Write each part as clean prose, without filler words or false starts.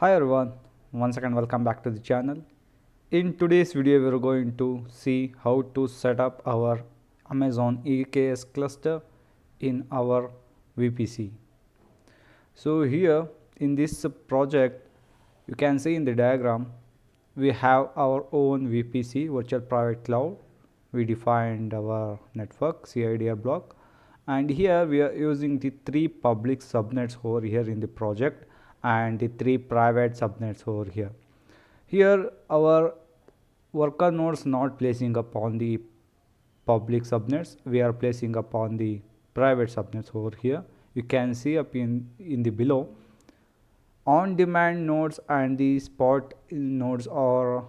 Hi everyone, once again welcome back to the channel. In today's video we are going to see how to set up our Amazon EKS cluster in our VPC. So here in this project you can see in the diagram we have our own VPC, virtual private cloud. We defined our network CIDR block, and here we are using the 3 public subnets over here in the project and the 3 private subnets over here. Here our worker nodes not placing upon the public subnets, we are placing upon the private subnets over here. You can see up in the below on demand nodes and the spot nodes are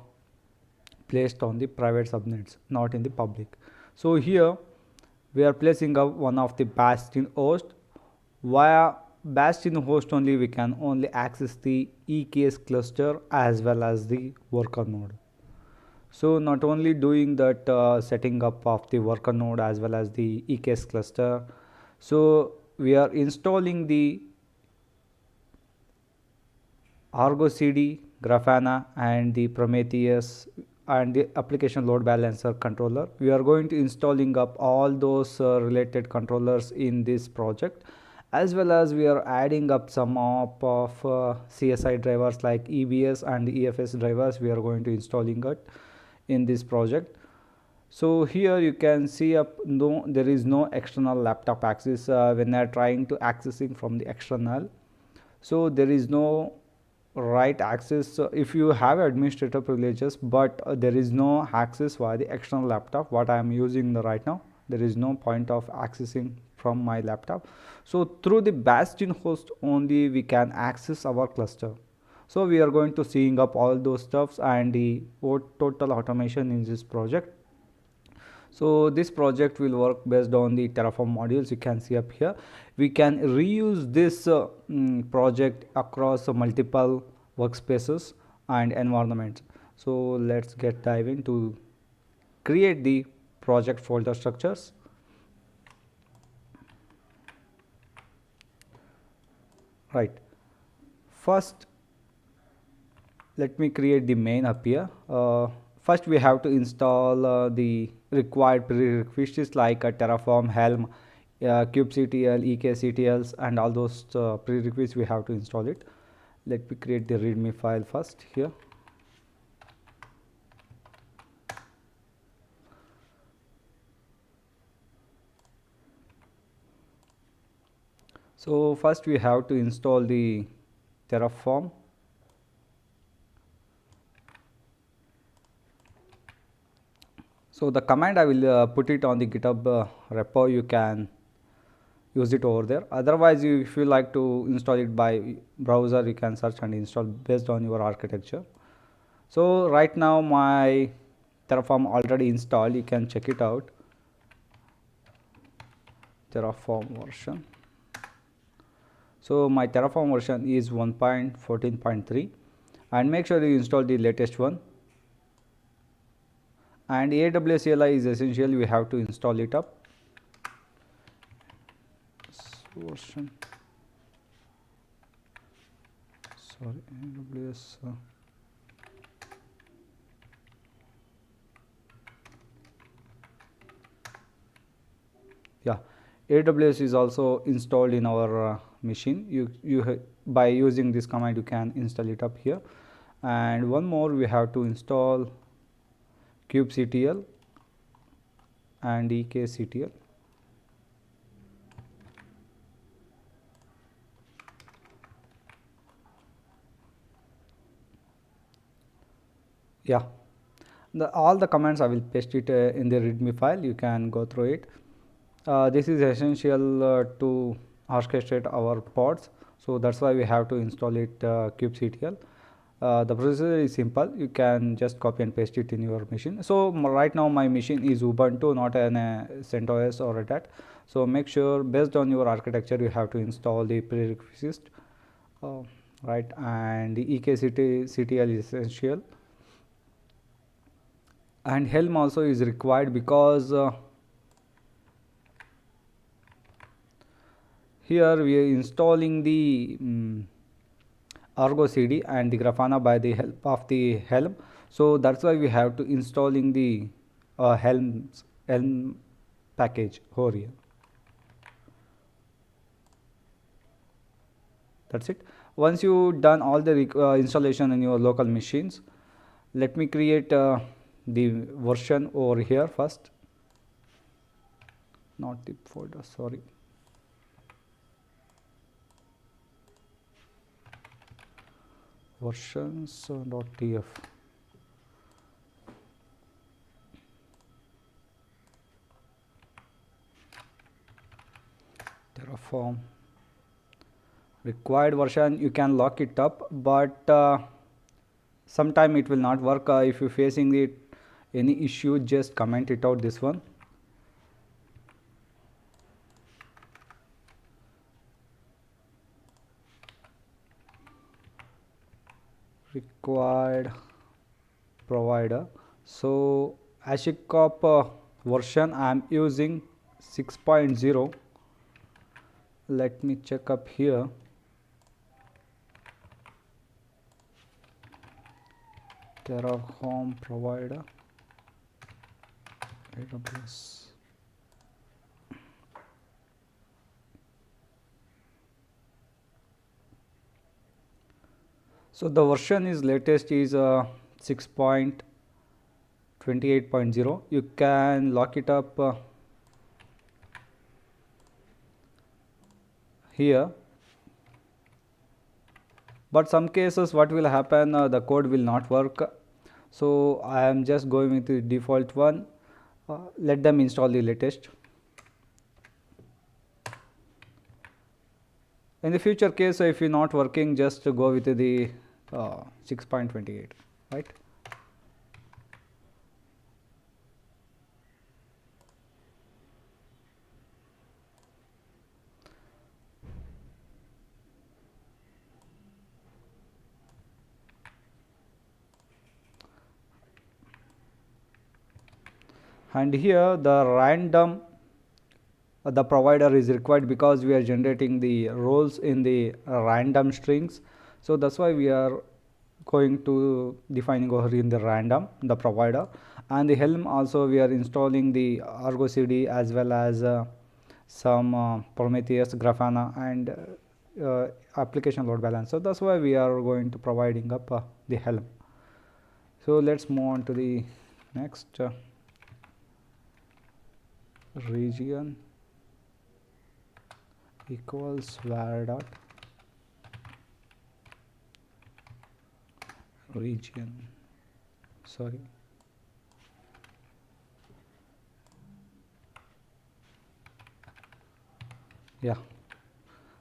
placed on the private subnets, not in the public. So here we are placing up one of the Bastion host. Via Bastion host only we can only access the EKS cluster as well as the worker node. So not only doing that setting up of the worker node as well as the EKS cluster, so we are installing the ArgoCD, Grafana and the Prometheus and the application load balancer controller. We are going to installing up all those related controllers in this project, as well as we are adding up some of CSI drivers like EBS and EFS drivers. We are going to installing it in this project. So here you can see up there is no external laptop access when they are trying to accessing from the external. So there is no right access if you have administrator privileges, but there is no access via the external laptop what I am using right now. There is no point of accessing from my laptop. So through the Bastion host only we can access our cluster. So we are going to seeing up all those stuffs and the total automation in this project. So this project will work based on the Terraform modules. You can see up here we can reuse this project across multiple workspaces and environments. So let's get dive into create the project folder structures. Right, first let me create the main up here. First we have to install the required prerequisites like Terraform, Helm, kubectl, EKCTLs and all those prerequisites we have to install it. Let me create the readme file first here. So first we have to install the Terraform. So the command I will put it on the GitHub repo. You can use it over there. Otherwise, if you like to install it by browser, you can search and install based on your architecture. So right now my Terraform already installed. You can check it out. Terraform version. So my Terraform version is 1.14.3 and make sure you install the latest one. And AWS ALB is essential. We have to install it up. Version. Sorry, AWS. Yeah, AWS is also installed in our machine. You by using this command you can install it up here. And one more, we have to install kubectl and EKCTL. Yeah, all the commands I will paste it in the readme file. You can go through it. This is essential to orchestrate our pods, so that's why we have to install it kubectl. The procedure is simple. You can just copy and paste it in your machine. So right now my machine is Ubuntu, not an CentOS or Red Hat. So make sure based on your architecture you have to install the prerequisites, right? And the EKCTL is essential, and Helm also is required because here we are installing the ArgoCD and the Grafana by the help of the Helm. So that's why we have to installing the Helm package over here. That's it. Once you done all the installation in your local machines, let me create the version over here first. Not the folder, sorry. Versions.tf. Terraform. Required version, you can lock it up, but sometime it will not work. If you're facing it any issue, just comment it out, this one. Required provider. So ASIC version I am using 6.0. Let me check up here. Terraform provider, AWS. So the version is latest is 6.28.0. You can lock it up here. But some cases what will happen, the code will not work. So I am just going with the default one. Let them install the latest. In the future case, if you're not working, just go with the 6.28, right? And here the random the provider is required because we are generating the roles in the random strings. So that's why we are going to defining over in the random the provider. And the Helm also we are installing the ArgoCD as well as some Prometheus, Grafana and application load balancer. So that's why we are going to providing up the Helm. So let's move on to the next region equals var dot region, sorry, yeah.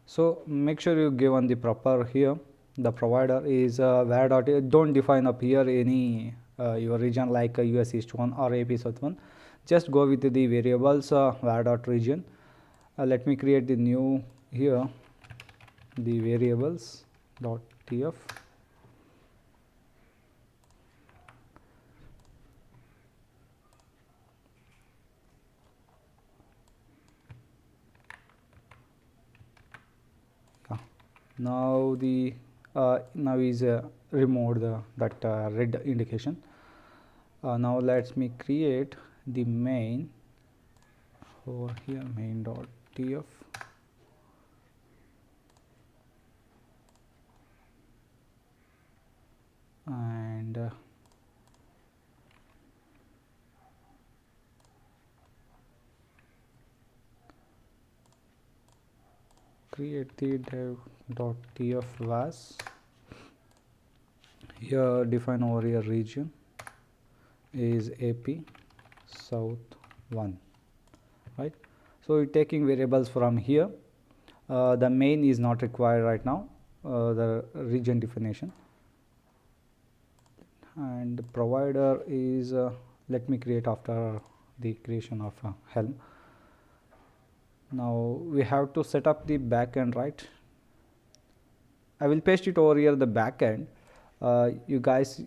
So make sure you give on the proper here. The provider is var dot. Don't define up here any your region like US East 1 or AP South 1. Just go with the variables var dot region. Let me create the new here the variables dot tf. Now the now is removed that red indication. Now let me create the main over here, main dot tf. And create the dev.tf was here, define over here region is AP South 1, right? So we're taking variables from here. The main is not required right now, the region definition. And the provider is let me create after the creation of Helm. Now we have to set up the backend, right? I will paste it over here the backend. You guys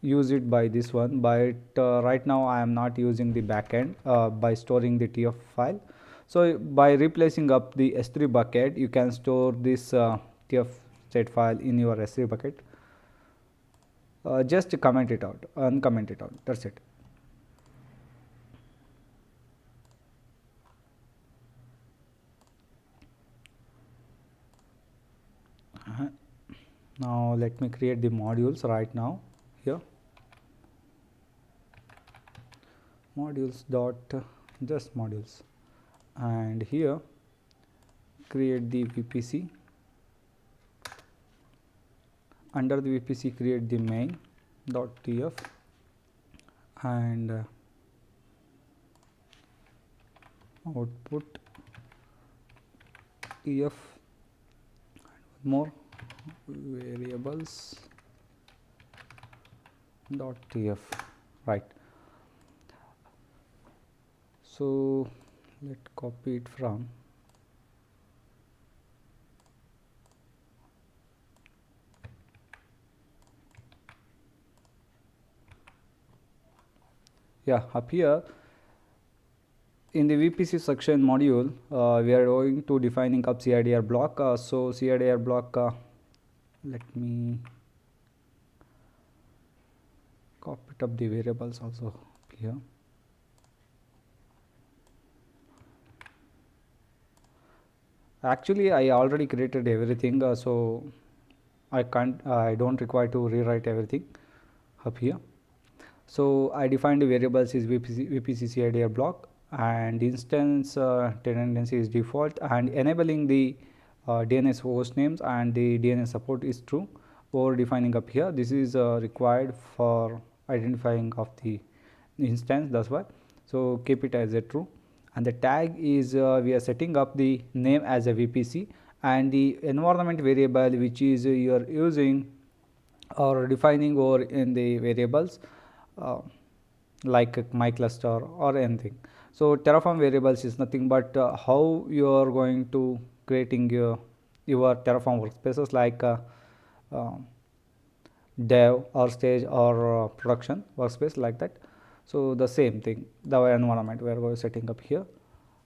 use it by this one, but right now I am not using the backend by storing the TF file. So by replacing up the S3 bucket, you can store this TF state file in your S3 bucket. Just comment it out, uncomment it out, that's it. Now let me create the modules right now here. Modules dot just modules, and here create the VPC. Under the VPC create the main dot tf and output tf, more variables dot tf, right. So let's copy it from up here in the VPC section module. We are going to defining up CIDR block. So CIDR block, let me copy it up the variables also here. Actually I already created everything, so I don't require to rewrite everything up here. So I defined the variables is VPC CIDR block, and instance dependency is default, and enabling the DNS host names and the DNS support is true. Or defining up here, this is required for identifying of the instance, that's why. So keep it as a true, and the tag is we are setting up the name as a VPC, and the environment variable which is you are using or defining over in the variables like my cluster or anything. So Terraform variables is nothing but how you are going to creating your Terraform workspaces, like dev or stage or production workspace, like that. So the same thing, the environment we are going setting up here,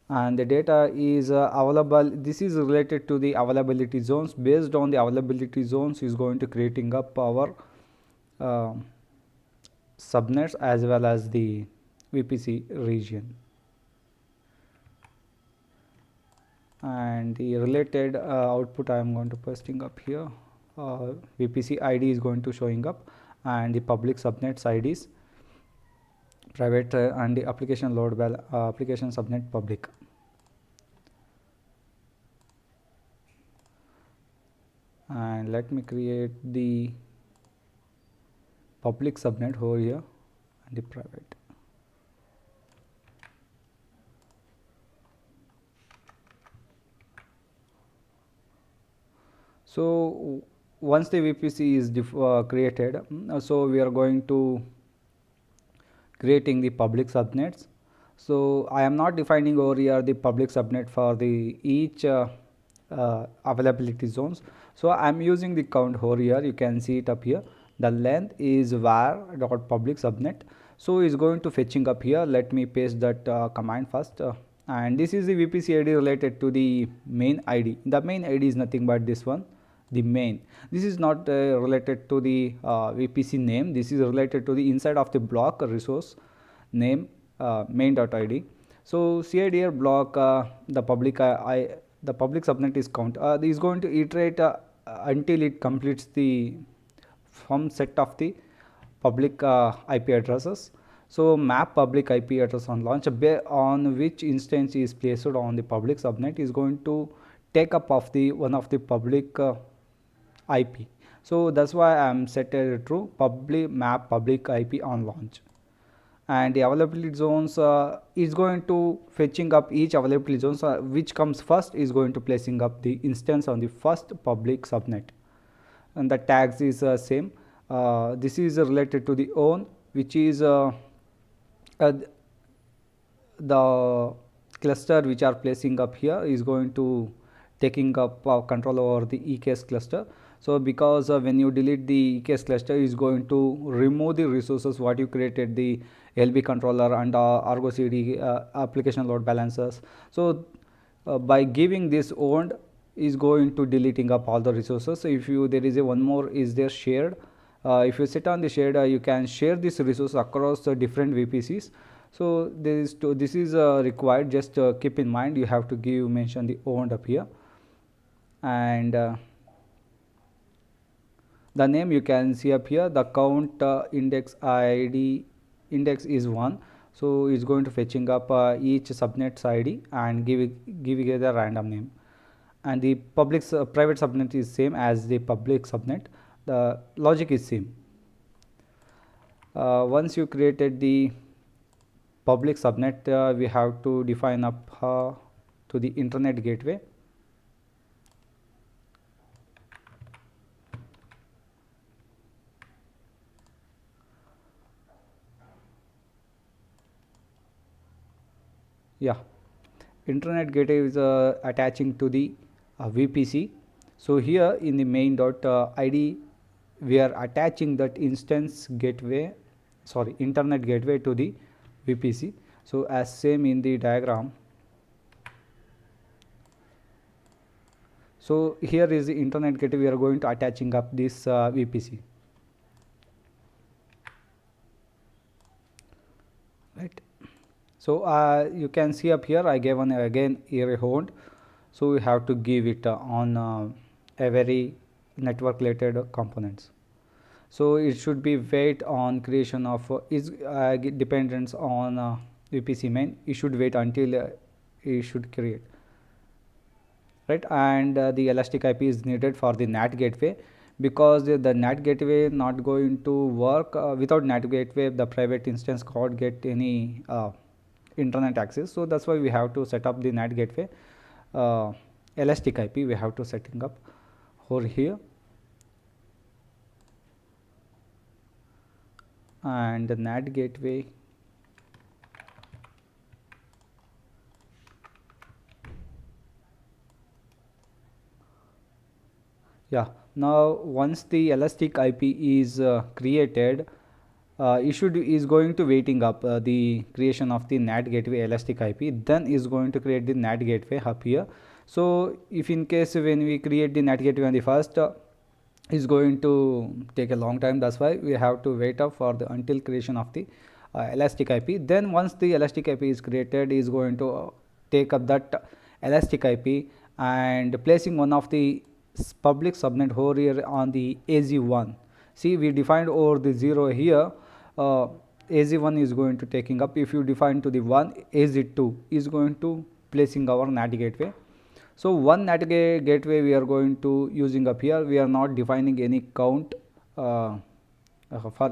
and the data is available. This is related to the availability zones. Based on the availability zones is going to creating up our subnets as well as the VPC region, and the related output I am going to pasting up here. VPC ID is going to showing up, and the public subnets IDs private and the application load application subnet public. And let me create the public subnet over here and the private. So once the VPC is created, so we are going to creating the public subnets. So I am not defining over here the public subnet for the each availability zones. So I am using the count over here. You can see it up here. The length is var dot public subnet. So is going to fetching up here. Let me paste that command first. And this is the VPC ID related to the main ID. The main ID is nothing but this one, the main. This is not related to the VPC name. This is related to the inside of the block resource name main.id. So CIDR block, the public the public subnet is count is going to iterate until it completes the from set of the public IP addresses. So map public IP address on launch on which instance is placed on the public subnet is going to take up of the one of the public IP. So that's why I am set a true public map public IP on launch. And the availability zones is going to fetching up each availability zones which comes first is going to placing up the instance on the first public subnet, and the tags is same. This is related to the own, which is the cluster which are placing up here is going to taking up control over the EKS cluster. So because when you delete the EKS cluster is going to remove the resources what you created, the ALB controller and ArgoCD application load balancers. So by giving this owned is going to deleting up all the resources. So if you there is a one more is there shared, if you set on the shared, you can share this resource across the different VPCs. So this is required. Just keep in mind you have to give mention the owned up here, and the name you can see up here. The count index ID index is 1, so it's going to fetching up each subnet's ID and giving it a random name. And the private subnet is same as the public subnet. The logic is same. Once you created the public subnet, we have to define up to the internet gateway. Yeah, internet gateway is attaching to the VPC. So here in the main dot ID we are attaching that instance gateway, sorry, internet gateway to the VPC. So as same in the diagram. So here is the internet gateway, we are going to attaching up this VPC, right? So you can see up here I gave again area hold. So we have to give it on every network related components. So it should be wait on creation of is dependence on VPC main. You should wait until it should create, right? And the elastic IP is needed for the NAT gateway, because the NAT gateway not going to work without NAT gateway. The private instance can't get any internet access. So that's why we have to set up the NAT gateway elastic IP. We have to setting up over here, and the NAT gateway yeah. Now once the elastic IP is created, is going to waiting up the creation of the NAT gateway elastic IP, then is going to create the NAT gateway up here. So if in case when we create the NAT gateway on the first, is going to take a long time. That's why we have to wait up for the until creation of the elastic IP. Then once the elastic IP is created, is going to take up that elastic IP and placing one of the public subnet over here on the AZ1. See, we defined over the 0 here. AZ1 is going to taking up. If you define to the 1, AZ2 is going to placing our NAT gateway. So one NAT gateway we are going to using up here. We are not defining any count for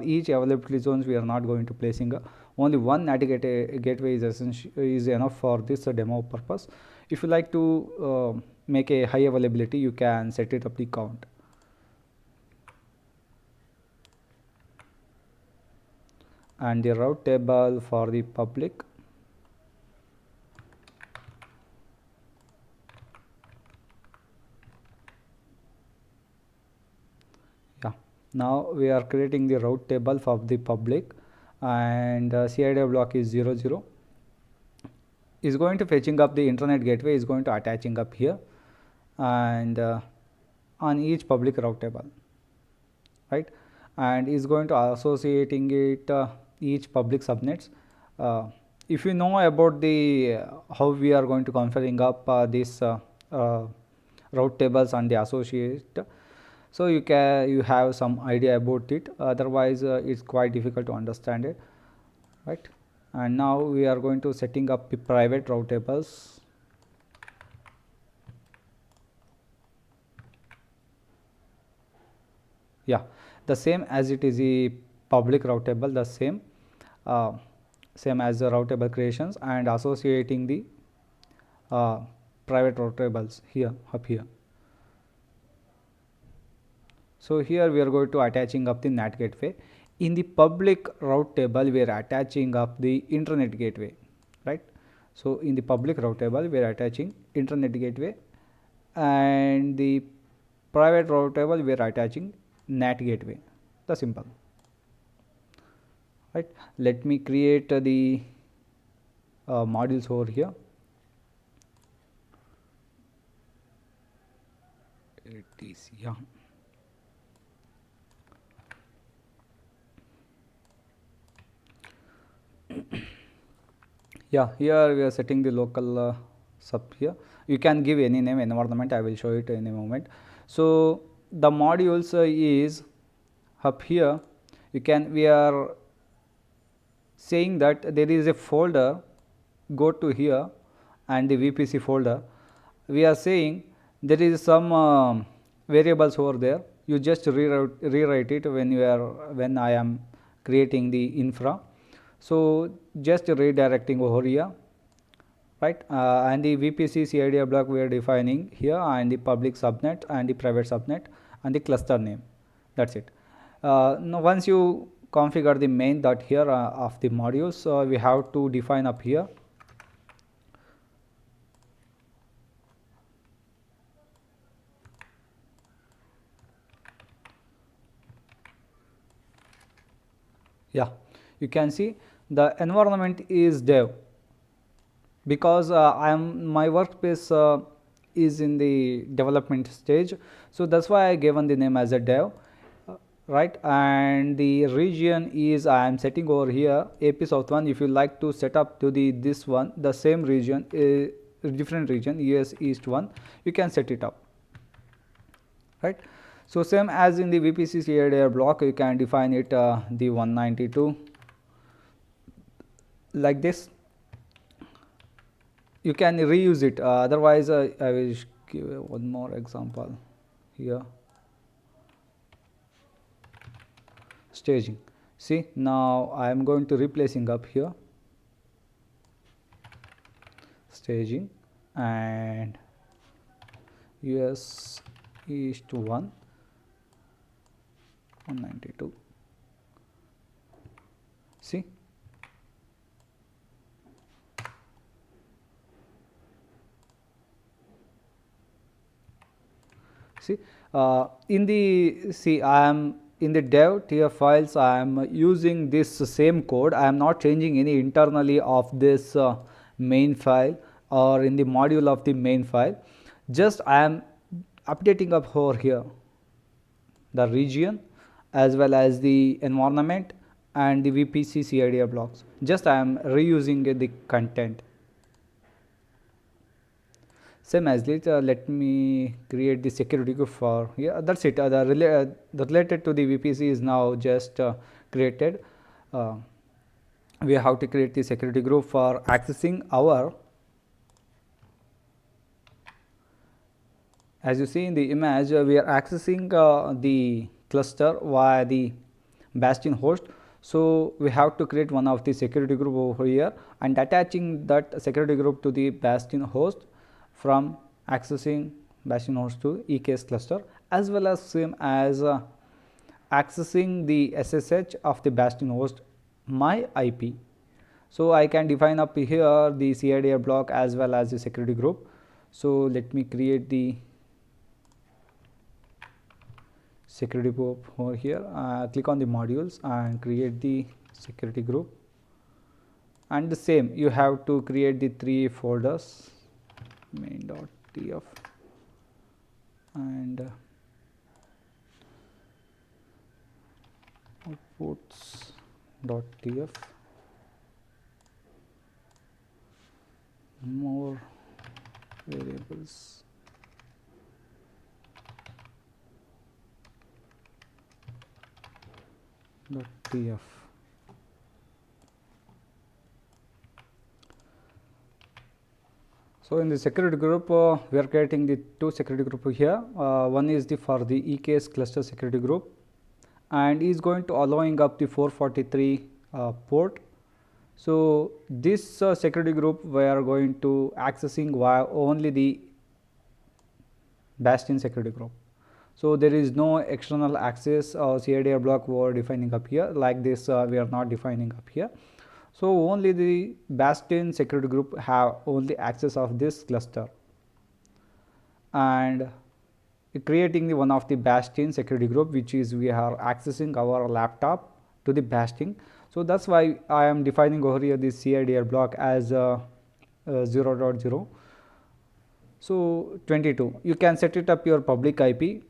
each availability zones. We are not going to placing only one NAT gateway is enough for this demo purpose. If you like to make a high availability, you can set it up the count. And the route table for the public. Yeah, now we are creating the route table for the public, and CID block is 00. Is going to fetching up the internet gateway, is going to attaching up here, and on each public route table, right? And is going to associating it each public subnets. If you know about the how we are going to configuring up this route tables and the associate, so you have some idea about it. Otherwise it's quite difficult to understand it, right? And now we are going to setting up the private route tables. Yeah, the same as it is a public route table, the same as the route table creations, and associating the private route tables here up here. So here we are going to attaching up the NAT gateway. In the public route table, we are attaching up the internet gateway, right? So in the public route table, we are attaching internet gateway, and the private route table we are attaching NAT gateway. The simple, right? Let me create the modules over here. this, yeah. Yeah, here we are setting the local sub here. You can give any name environment, I will show it in a moment. So the modules is up here. We are saying that there is a folder, go to here and the VPC folder. We are saying there is some variables over there. You just rewrite it when I am creating the infra. So just redirecting over here, right? And the VPC CIDR block we are defining here, and the public subnet and the private subnet and the cluster name. That's it. Now once you configure the main dot here of the modules, we have to define up here. Yeah, you can see the environment is dev, because my workspace is in the development stage, so that's why I given the name as a dev, right? And the region is I am setting over here AP South 1. If you like to set up to this one, the same region, different region US East 1, you can set it up, right? So same as in the VPC CIDR block, you can define it the 192 like this. You can reuse it, otherwise I will give one more example here. Staging, see, now I am going to replacing up here staging and US East 192, see. See, I am in the dev tier files, I am using this same code. I am not changing any internally of this main file or in the module of the main file. Just I am updating up over here the region as well as the environment and the VPC CIDR blocks. Just I am reusing the content. Same as it, let me create the security group for here. That's it. The related to the VPC is now just created. We have to create the security group for accessing our, as you see in the image, we are accessing the cluster via the Bastion host. So we have to create one of the security group over here and attaching that security group to the Bastion host from accessing Bastion host to EKS cluster, as well as same as accessing the SSH of the Bastion host my IP. So I can define up here the CIDR block as well as the security group. So let me create the security group over here. Click on the modules and create the security group, and the same you have to create the 3 folders, main.tf and outputs.tf, more variables, .tf. So in the security group, we are creating the 2 security group here. One is for the EKS cluster security group, and is going to allowing up the 443 port. So this security group we are going to accessing via only the Bastion security group. So there is no external access or CIDR block we are defining up here like this. We are not defining up here. So only the Bastion security group have only access of this cluster, and creating the one of the Bastion security group, which is we are accessing our laptop to the Bastion. So that's why I am defining over here this CIDR block as 0.0. So 22, you can set it up your public IP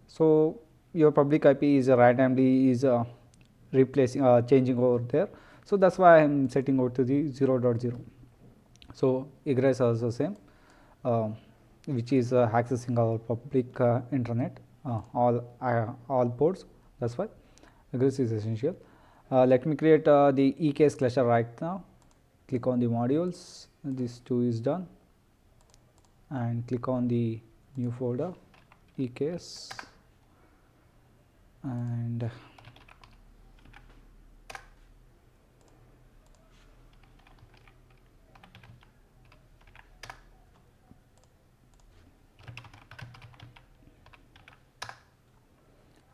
So your public IP is randomly is replacing changing over there. So that's why I'm setting out to the 0.0. So egress also same, which is accessing our public internet, all ports. That's why egress is essential. Let me create the EKS cluster right now. Click on the modules. This two is done, and click on the new folder EKS, and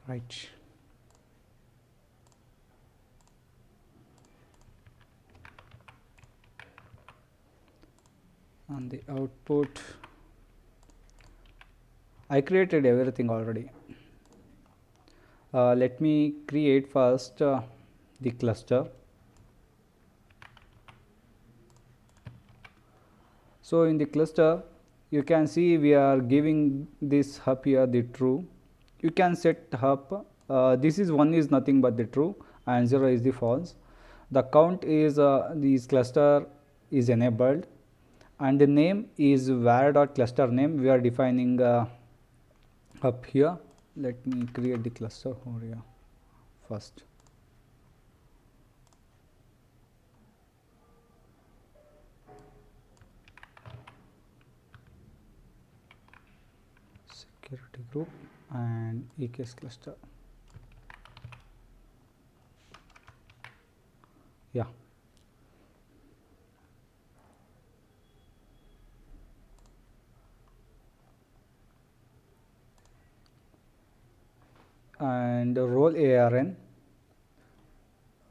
right. On the output, I created everything already. Let me create first the cluster. So in the cluster, you can see we are giving this hub here the true. You can set hub. This is 1 is nothing but the true, and 0 is the false. The count is this cluster is enabled, and the name is var.cluster name. We are defining up here. Let me create the cluster over here first. Security group and EKS cluster. Yeah. And role ARN.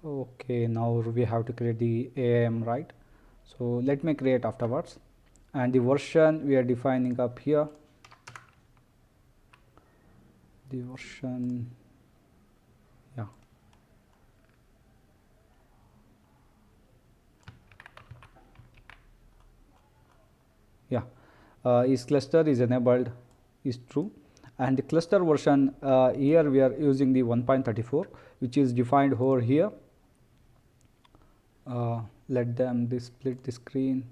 Okay, now we have to create the AIM, right? So let me create afterwards. And the version we are defining up here. The version, yeah. Yeah, is cluster is enabled is true, and the cluster version here we are using the 1.34, which is defined over here. Let them split the screen.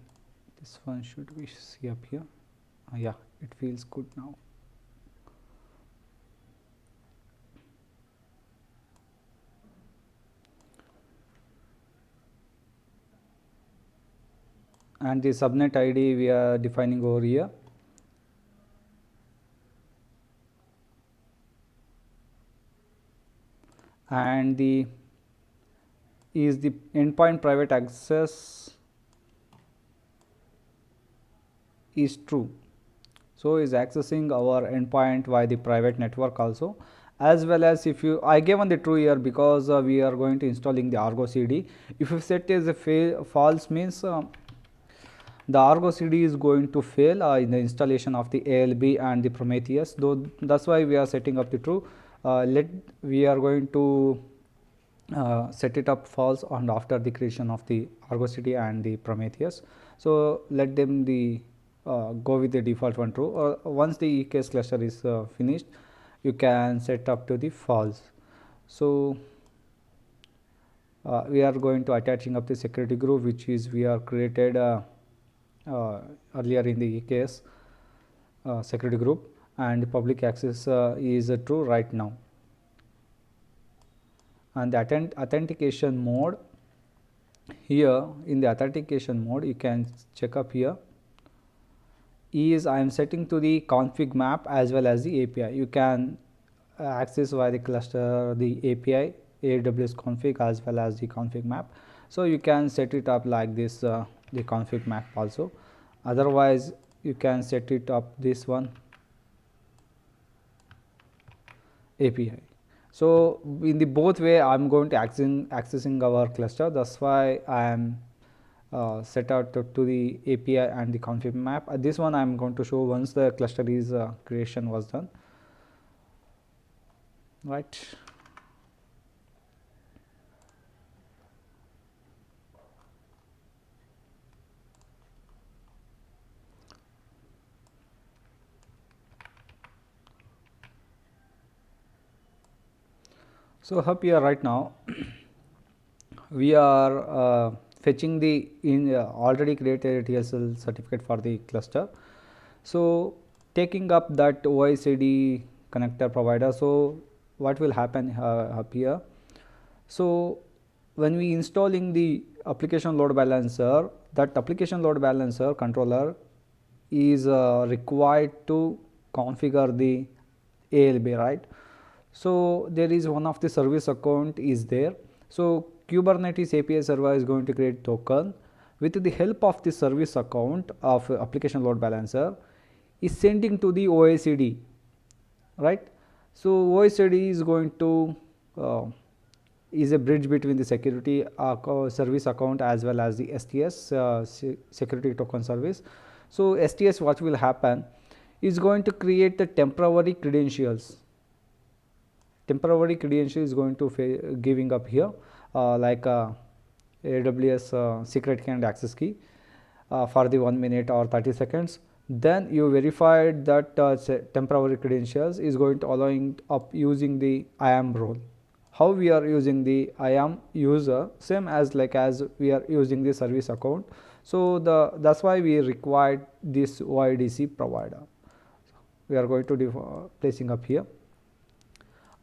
This one should we see up here. Yeah, it feels good now. And the subnet ID we are defining over here. And the is the endpoint private access is true. So is accessing our endpoint via the private network also, as well as if you I given the true here because we are going to installing the ArgoCD. If you set as a false means the ArgoCD is going to fail in the installation of the ALB and the Prometheus. Though that's why we are setting up the true. We are going to set it up false and after the creation of the ArgoCD and the Prometheus. So let them go with the default one true, or once the EKS cluster is finished, you can set up to the false. So we are going to attaching up the security group, which is we are created earlier in the EKS security group, and public access is true right now. And the authentication mode, here in the authentication mode you can check up here is I am setting to the config map as well as the API. You can access via the cluster the API AWS config as well as the config map. So you can set it up like this, the config map also. Otherwise you can set it up this one API. So in the both way I'm going to accessing our cluster. That's why I am set out to the API and the config map. This one I'm going to show once the cluster is creation was done, right? So up here right now we are fetching the already created TSL certificate for the cluster. So taking up that OICD connector provider, so what will happen up here? So when we installing the application load balancer, that application load balancer controller is required to configure the ALB, right? So there is one of the service account is there. So Kubernetes API server is going to create token with the help of the service account of application load balancer is sending to the OICD, right? So OICD is going to is a bridge between the security service account as well as the STS security token service. So STS, what will happen is going to create the temporary credentials. Temporary credential is going to giving up here like AWS secret key and access key for the 1 minute or 30 seconds. Then you verified that temporary credentials is going to allowing up using the IAM role. How we are using the IAM user, same as like as we are using the service account. So that's why we required this OIDC provider. We are going to placing up here.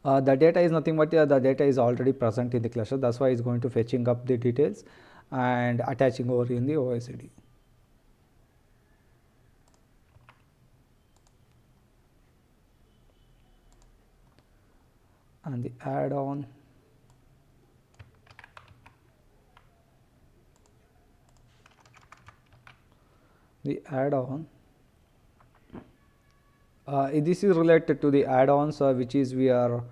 The data is nothing but the data is already present in the cluster. That's why it's going to fetching up the details and attaching over in the OICD. And the add-on, this is related to the add-ons which is we are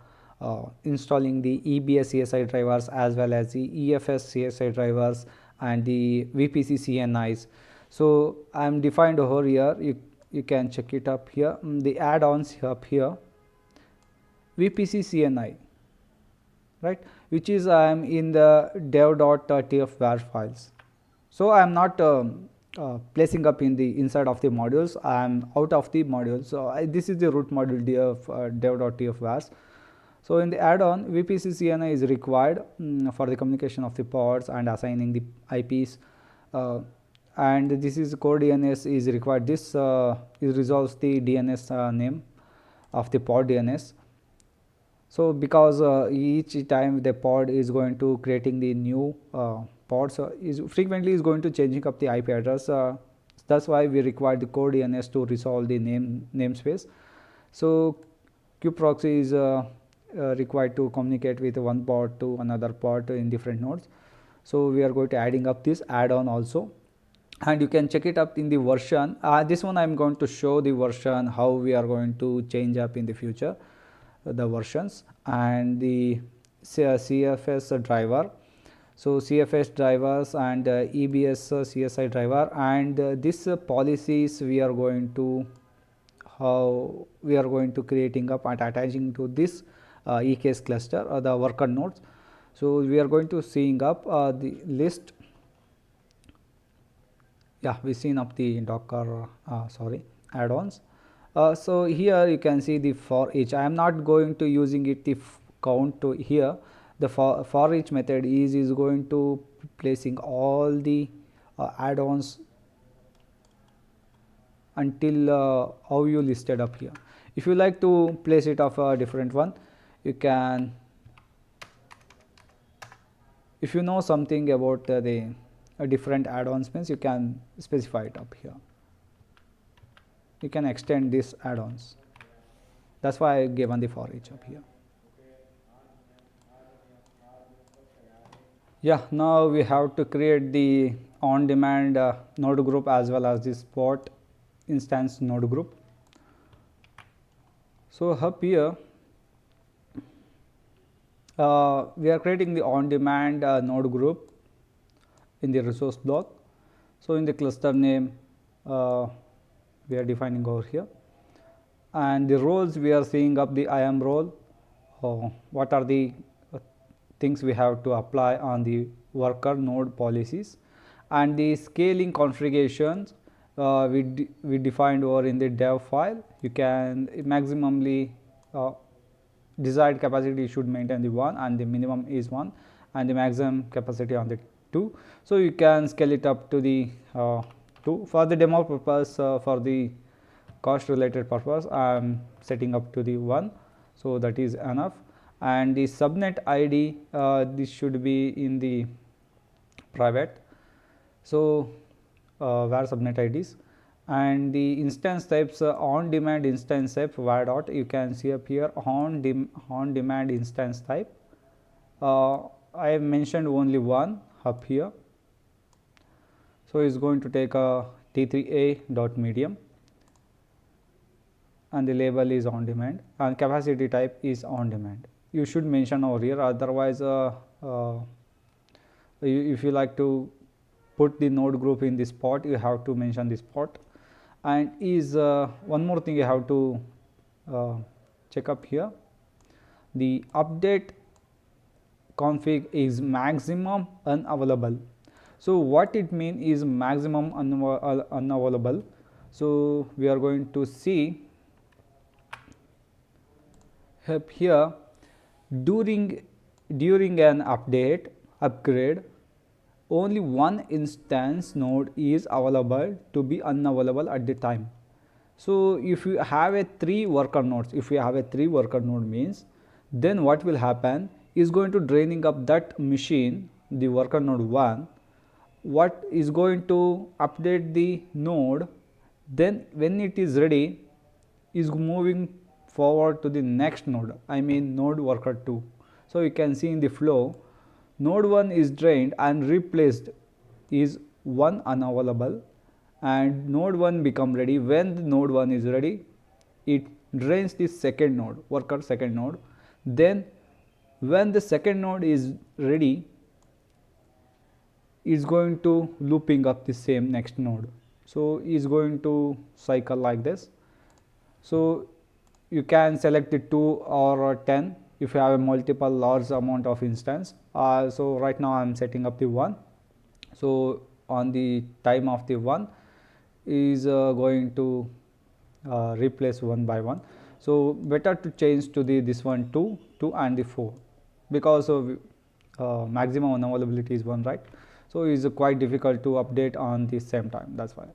installing the EBS CSI drivers as well as the EFS CSI drivers and the VPC CNIs. So I am defined over here, you can check it up here, the add-ons up here, VPC CNI, right, which is I am in the dev.tf var files. So I am not placing up in the inside of the modules, I am out of the modules. So this is the root module dev.tf vars. So in the add-on, VPC CNI is required for the communication of the pods and assigning the IPs, and this is core DNS is required. This is resolves the DNS name of the pod DNS. So because each time the pod is going to creating the new pods is frequently is going to changing up the IP address. That's why we require the core DNS to resolve the namespace. So kubeproxy is required to communicate with one pod to another pod in different nodes. So we are going to adding up this add-on also, and you can check it up in the version. This one I am going to show the version how we are going to change up in the future the versions, and the CFS driver. So CFS drivers and EBS CSI driver, and this policies we are going to how we are going to creating up and attaching to this EKS cluster or the worker nodes. So we are going to seeing up the list. Yeah, we seen up the Docker add-ons. So here you can see the for each. I am not going to using it the count to here. The for each method is going to placing all the add-ons until how you listed up here. If you like to place it of a different one, you can. If you know something about the different add-ons means, you can specify it up here. You can extend these add-ons. That's why I given the for each up here. Yeah, now we have to create the on-demand node group as well as the spot instance node group. So up here we are creating the on-demand node group in the resource block. So in the cluster name we are defining over here, and the roles we are seeing up the IAM role. What are the things we have to apply on the worker node policies, and the scaling configurations we defined over in the dev file. You can maximally desired capacity should maintain the 1 and the minimum is 1 and the maximum capacity on the 2. So you can scale it up to the 2. For the demo purpose, for the cost related purpose, I am setting up to the 1, so that is enough. And the subnet ID, this should be in the private, so where subnet IDs, and the instance types, on demand instance type where dot, you can see up here on demand instance type. I have mentioned only one up here, so it's going to take a t3a dot medium and the label is on demand and capacity type is on demand. You should mention over here, otherwise if you like to put the node group in this spot, you have to mention this spot. And is one more thing you have to check up here, the update config is maximum unavailable. So what it means is maximum unavailable. So we are going to see up here, during an upgrade, only one instance node is available to be unavailable at the time. So if you have a 3 worker nodes, means then what will happen is going to draining up that machine, the worker node 1, what is going to update the node, then when it is ready is moving forward to the next node, I mean node worker 2. So you can see in the flow, node 1 is drained and replaced is 1 unavailable, and node 1 become ready. When the node 1 is ready, it drains the second node, worker second node. Then when the second node is ready, is going to looping up the same next node. So is going to cycle like this. So you can select the 2 or 10 if you have a multiple large amount of instance. So right now I am setting up the 1. So on the time of the 1 is going to replace 1 by 1. So better to change to the this one 2 and the 4, because of maximum unavailability is 1, right? So it's quite difficult to update on the same time, that's why,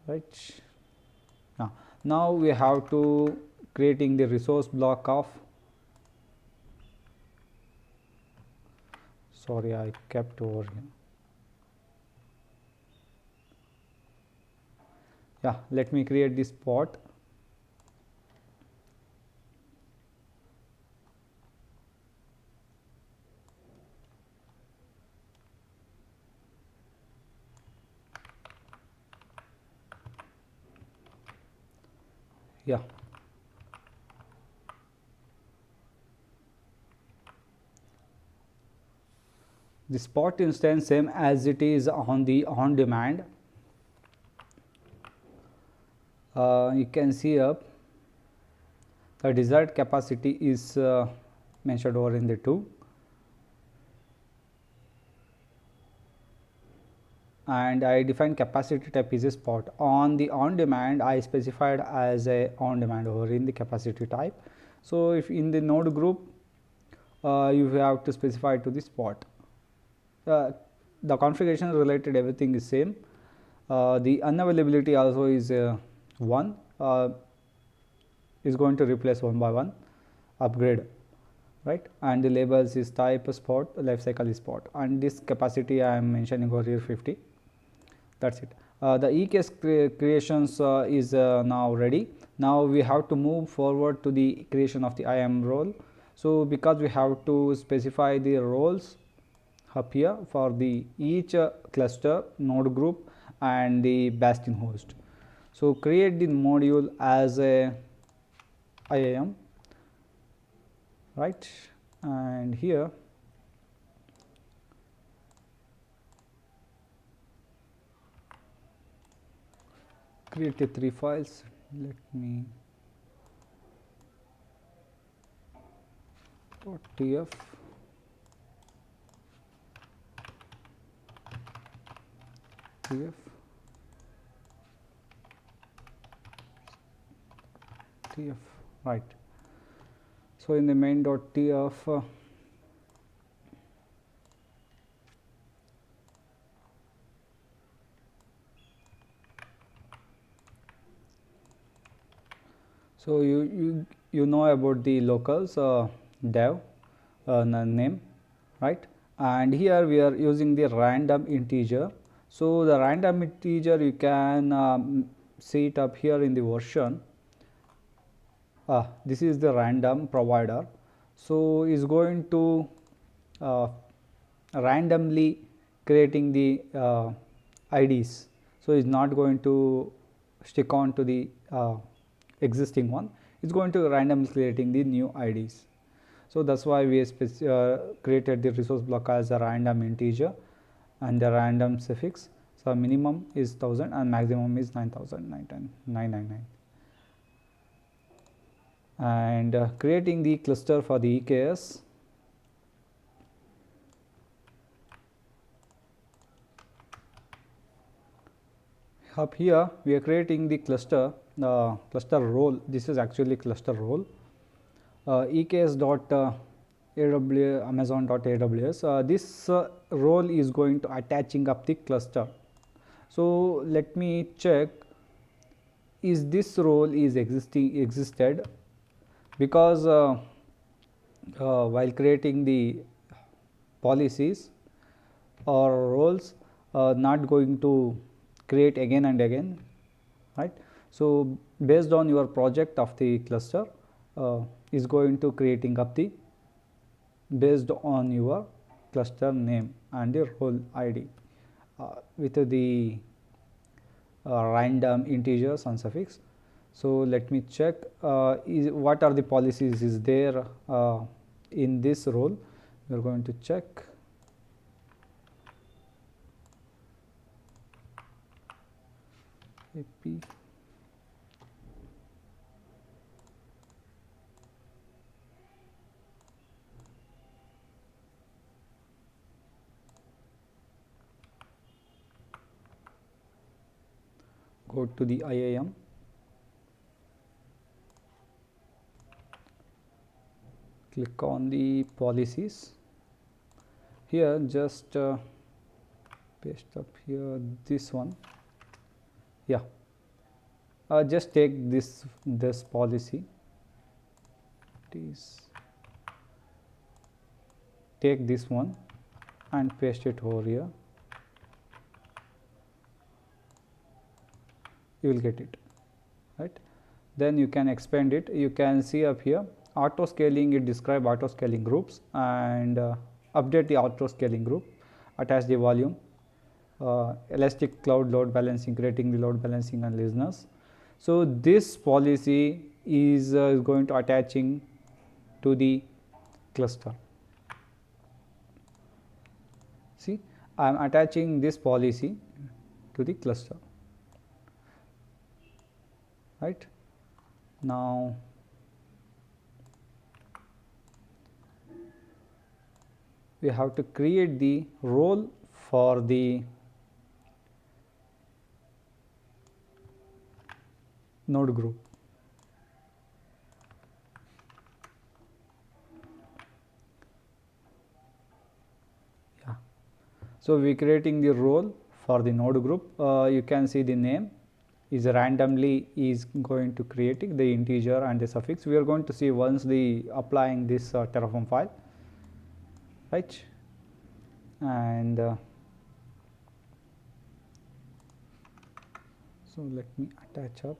right? Now we have to creating the resource block of, sorry I kept over here. Yeah, let me create this spot. Yeah, the spot instance same as it is on the on demand. You can see up the desired capacity is mentioned over in the 2, and I define capacity type is a spot. On the on demand, I specified as a on demand over in the capacity type. So if in the node group, you have to specify to the spot. The configuration related everything is same. The unavailability also is 1, is going to replace 1 by 1 upgrade, right? And the labels is type spot, life cycle is spot, and this capacity I am mentioning over here 50. That's it. The EKS creations is now ready. Now we have to move forward to the creation of the IAM role. So because we have to specify the roles up here for the each cluster, node group and the Bastion host. So create the module as a IAM, right? And here create the 3 files. Let me .tf, tf, tf, right? So in the main.tf so you know about the locals dev name, right? And here we are using the random integer. So the random integer you can see it up here in the version. This is the random provider, so is going to randomly creating the IDs. So it's not going to stick on to the existing one, it's going to randomly creating the new IDs. So that's why we created the resource block as a random integer and the random suffix. So minimum is 1000 and maximum is 9,999. And creating the cluster for the EKS. Up here we are creating the cluster role. This is actually cluster role. EKS dot Amazon.aws. This role is going to attaching up the cluster. So let me check, is this role is existed, because while creating the policies or roles not going to create again and again, right? So based on your project of the cluster is going to creating up the based on your cluster name and the role ID with the random integers and suffix. So let me check what are the policies is there in this role. We are going to check. AP go to the IAM, click on the policies. Here just paste up here this one. Yeah, just take this policy, take this one and paste it over here. You will get it, right? Then you can expand it. You can see up here auto scaling, it describe auto scaling groups, and update the auto scaling group, attach the volume, elastic cloud load balancing, creating the load balancing and listeners. So this policy is going to attaching to the cluster. See, I am attaching this policy to the cluster, right? Now we have to create the role for the node group. Yeah, so we creating the role for the node group. You can see the name is randomly is going to creating the integer and the suffix. We are going to see once the applying this Terraform file, right? And so let me attach up.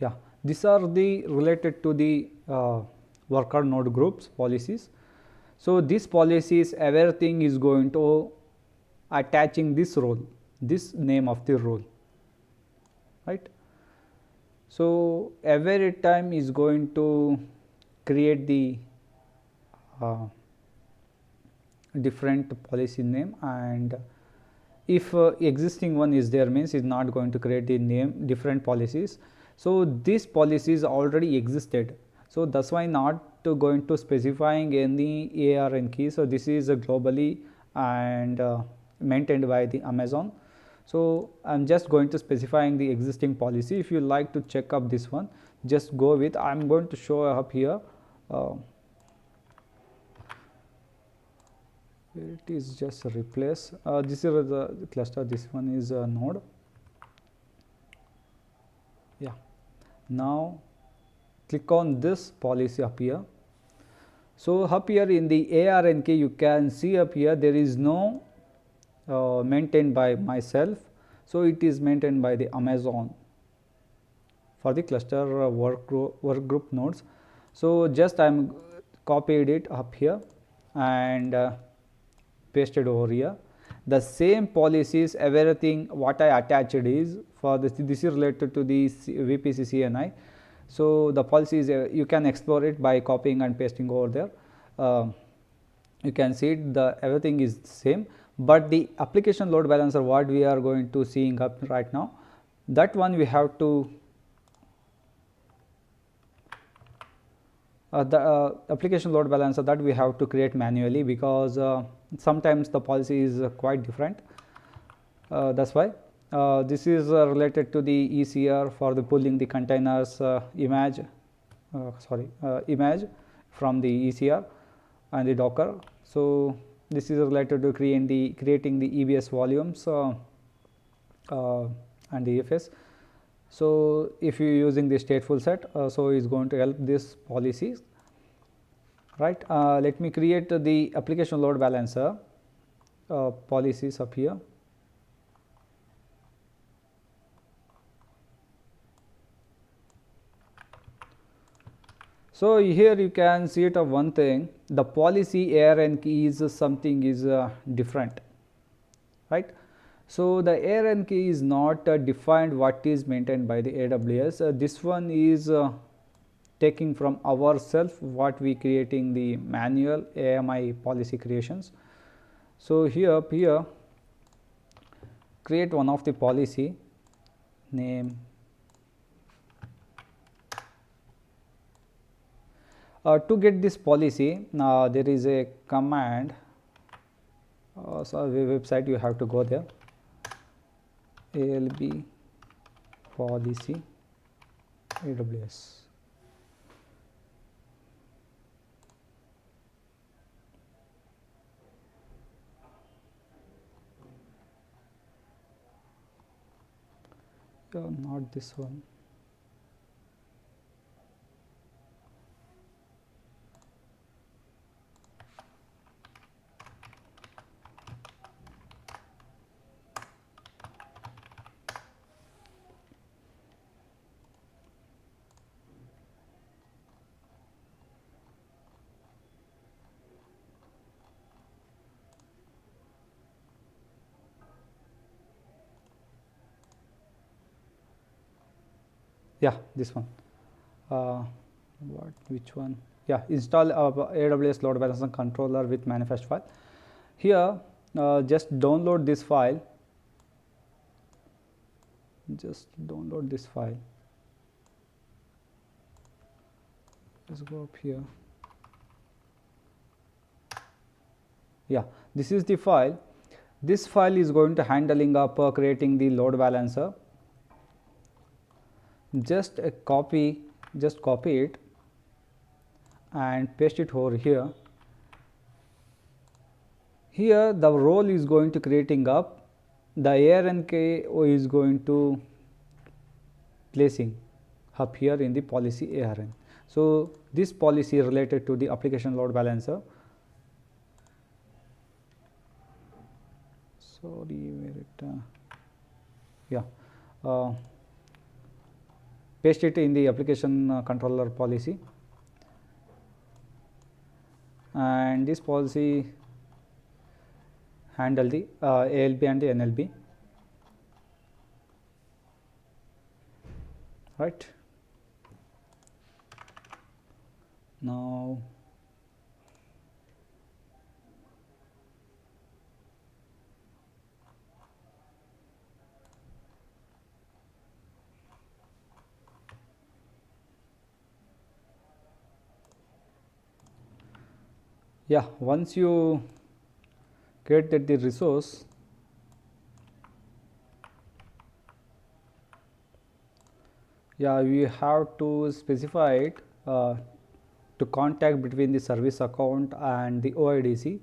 Yeah, these are the related to the worker node groups policies. So these policies, everything is going to attaching this role, this name of the role, right? So every time is going to create the different policy name, and if existing one is there means is not going to create the name different policies. So these policies already existed, so So that's why not going to specifying any ARN key. So this is globally and maintained by the Amazon. So I'm just going to specifying the existing policy. If you like to check up this one, just go with, I'm going to show up here. It is just replace. This is the cluster. This one is a node. Yeah. Now click on this policy up here. So up here in the ARN key, you can see up here there is no maintained by myself. So it is maintained by the Amazon for the cluster work group nodes. So just I'm copied it up here and pasted over here. The same policies, everything what I attached is for this is related to the VPC CNI. So the policy is you can explore it by copying and pasting over there. You can see it, the everything is same, but the application load balancer what we are going to seeing up right now, that one we have to the application load balancer that we have to create manually, because sometimes the policy is quite different. That's why this is related to the ECR for the pulling the containers image from the ECR and the Docker. So this is related to creating the EBS volumes and the EFS. So if you are using the stateful set, so is going to help this policies, right. Let me create the application load balancer policies up here. So here you can see it of one thing, the policy ARN key is something is different, right. So the ARN key is not defined what is maintained by the AWS. This one is taking from ourselves what we creating the manual AMI policy creations. So here create one of the policy name. To get this policy, there is a command. So website you have to go there. ALB policy AWS. Not this one. Yeah, this one. Which one? Yeah, install AWS Load Balancer controller with manifest file. Here just download this file. Just download this file. Let's go up here. Yeah, this is the file. This file is going to handling up creating the load balancer. Just copy it and paste it over here. Here the role is going to creating up, the ARNK is going to placing up here in the policy ARN. So this policy related to the application load balancer. Sorry, where it yeah. Paste it in the application controller policy, and this policy handle the ALB and the NLB, right. Now Yeah, once you created the resource, yeah, we have to specify it to contact between the service account and the OIDC.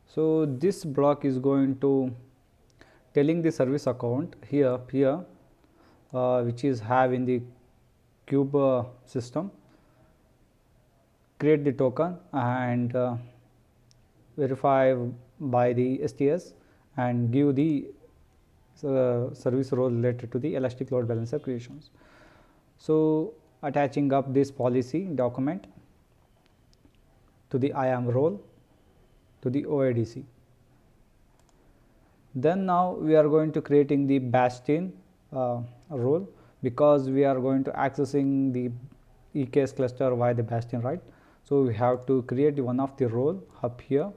So this block is going to telling the service account here which is have in the cube system, create the token and verify by the STS and give the service role related to the elastic load balancer creations. So attaching up this policy document to the IAM role to the OIDC. Then now we are going to creating the Bastion role, because we are going to accessing the EKS cluster via the Bastion, right? So we have to create one of the role up here.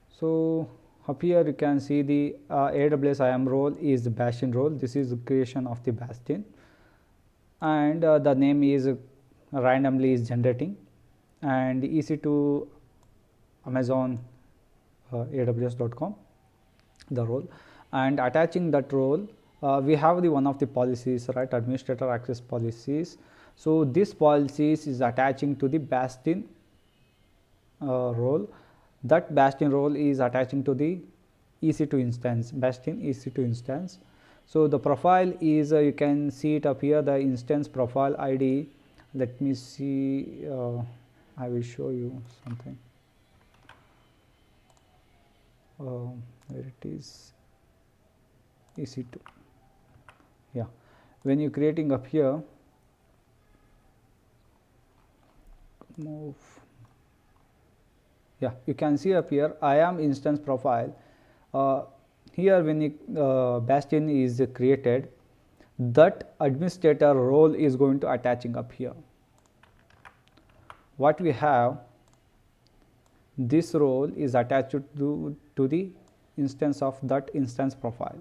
So up here you can see the AWS IAM role is the Bastion role. This is the creation of the Bastion, and the name is randomly is generating, and EC2 Amazon AWS.com the role, and attaching that role we have the one of the policies, right, administrator access policies. So this policies is attaching to the Bastion role. That Bastion role is attaching to the EC2 instance, Bastion EC2 instance. So the profile is you can see it up here, the instance profile ID. Let me see, I will show you something. Where it is, EC2. Yeah, when you creating up here, move. Yeah, you can see up here IAM instance profile. Here when Bastion is created, that administrator role is going to attaching up here. What we have, this role is attached to the instance of that instance profile.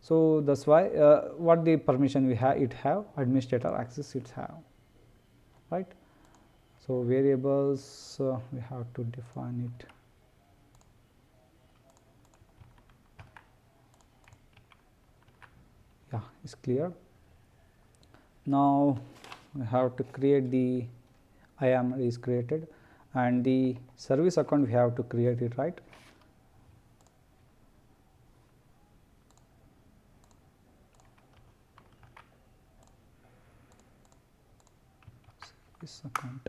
So that's why what the permission we have, it have administrator access, it have, right? So variables we have to define it. Yeah, it's clear. Now we have to create the IAM is created, and the service account we have to create it, right? Service account.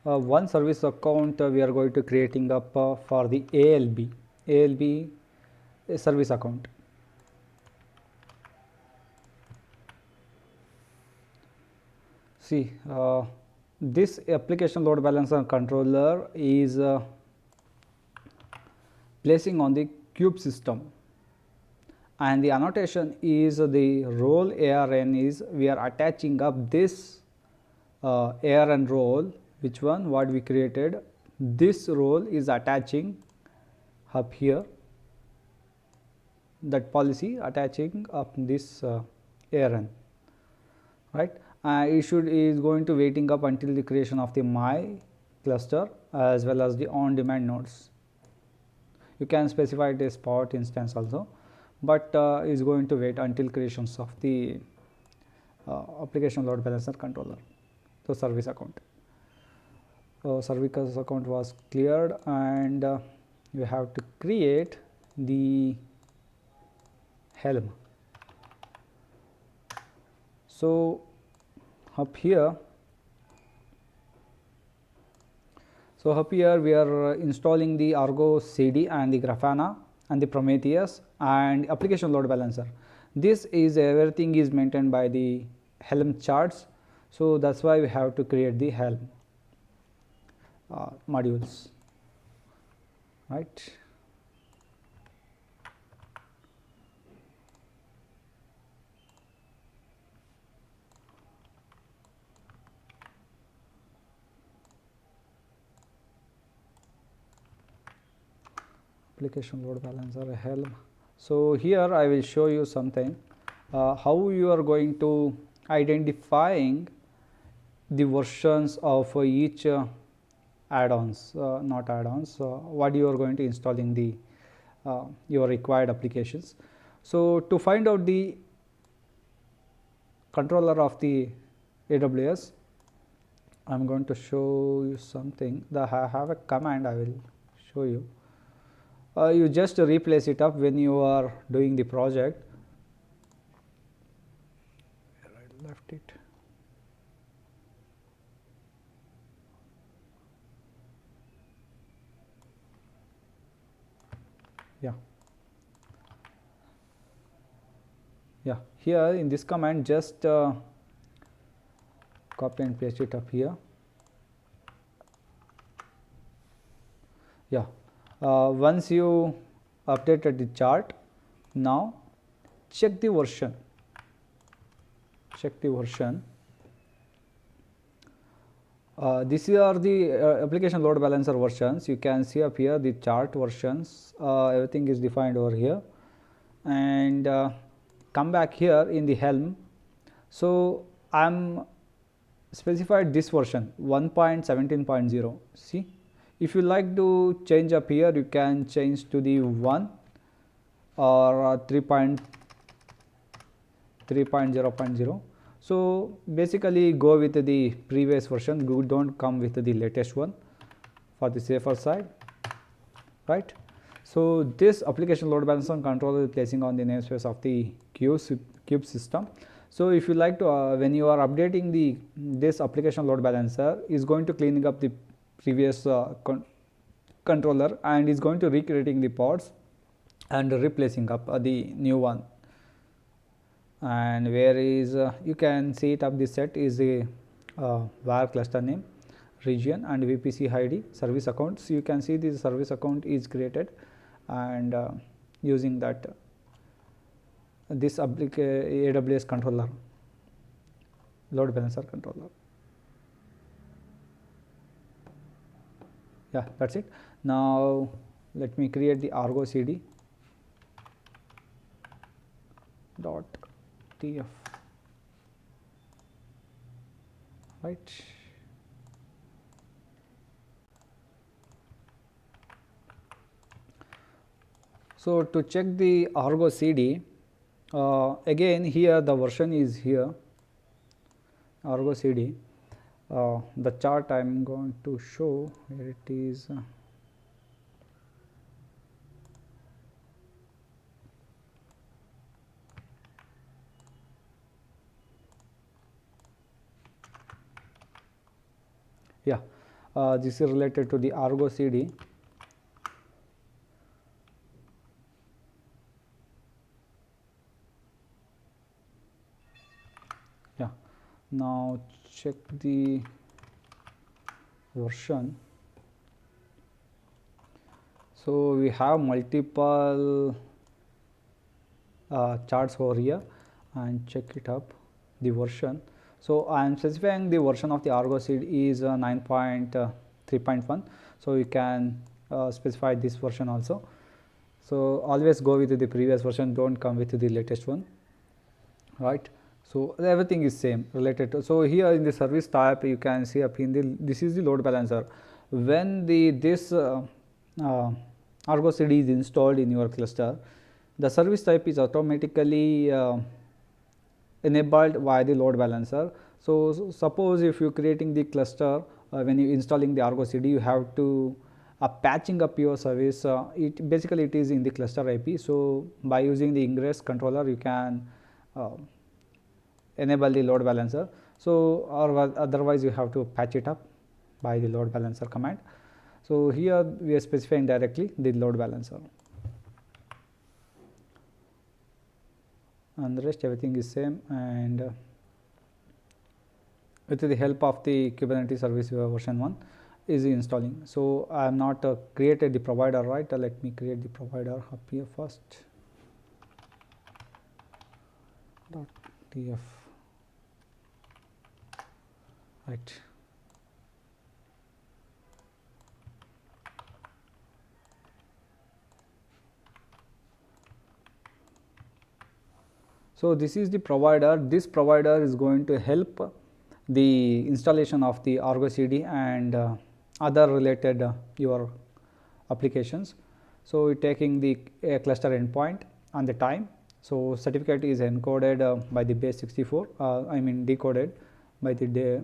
One service account we are going to creating up for the ALB service account. See, this application load balancer controller is placing on the cube system, and the annotation is the role ARN is we are attaching up this ARN role, which one what we created, this role is attaching up here, that policy attaching up this ARN, right? It is going to waiting up until the creation of the my cluster as well as the on demand nodes. You can specify the spot instance also, but is going to wait until creations of the application load balancer controller, the service account. Service account was cleared, and you have to create the Helm. So up here, we are installing the ArgoCD and the Grafana and the Prometheus and application load balancer. This is everything is maintained by the Helm charts. So that's why we have to create the Helm modules, right? application load balancer Helm. So here I will show you something how you are going to identifying the versions of each add-ons, not add-ons, what you are going to install in the your required applications. So to find out the controller of the AWS, I am going to show you something. I have a command I will show you. You just replace it up when you are doing the project. Where I left it. Yeah, here in this command just copy and paste it up here. Yeah, once you updated the chart, now check the version. These are the application load balancer versions. You can see up here the chart versions. Everything is defined over here, and come back here in the Helm. So I'm specified this version 1.17.0. see, if you like to change up here, you can change to the 1 or 3.0.0. so basically go with the previous version, don't come with the latest one for the safer side, right? So this application load balancer controller is placing on the namespace of the cube system. So if you like to when you are updating this application load balancer is going to cleaning up the previous controller and is going to recreating the pods and replacing up the new one. And where is you can see it up, the set is a var cluster name, region, and VPC ID, service account. So you can see this service account is created, and using that this AWS controller, load balancer controller. Yeah, that's it. Now let me create the ArgoCD dot tf, right? So to check the ArgoCD, again here the version is here, ArgoCD. The chart I am going to show, where it is. Yeah, this is related to the ArgoCD. Yeah, now check the version. So we have multiple charts over here, and check it up the version. So I am specifying the version of the ArgoCD is 9.3.1. so you can specify this version also. So always go with the previous version, don't come with the latest one, right? So everything is same related to. So here in the service type you can see up in the, this is the load balancer. When this ArgoCD is installed in your cluster, the service type is automatically enabled by the load balancer. So suppose if you creating the cluster, when you installing the ArgoCD, you have to patching up your service. It basically it is in the cluster IP. So by using the Ingress controller, you can enable the load balancer. So or otherwise you have to patch it up by the load balancer command. So here we are specifying directly the load balancer, and the rest everything is same. And with the help of the Kubernetes service version 1 is installing. So I am not created the provider, right? Let me create the provider up here first. .tf, right? So this is the provider. This provider is going to help the installation of the ArgoCD and other related your applications. So taking the cluster endpoint and the time. So certificate is encoded by the base 64, I mean decoded by the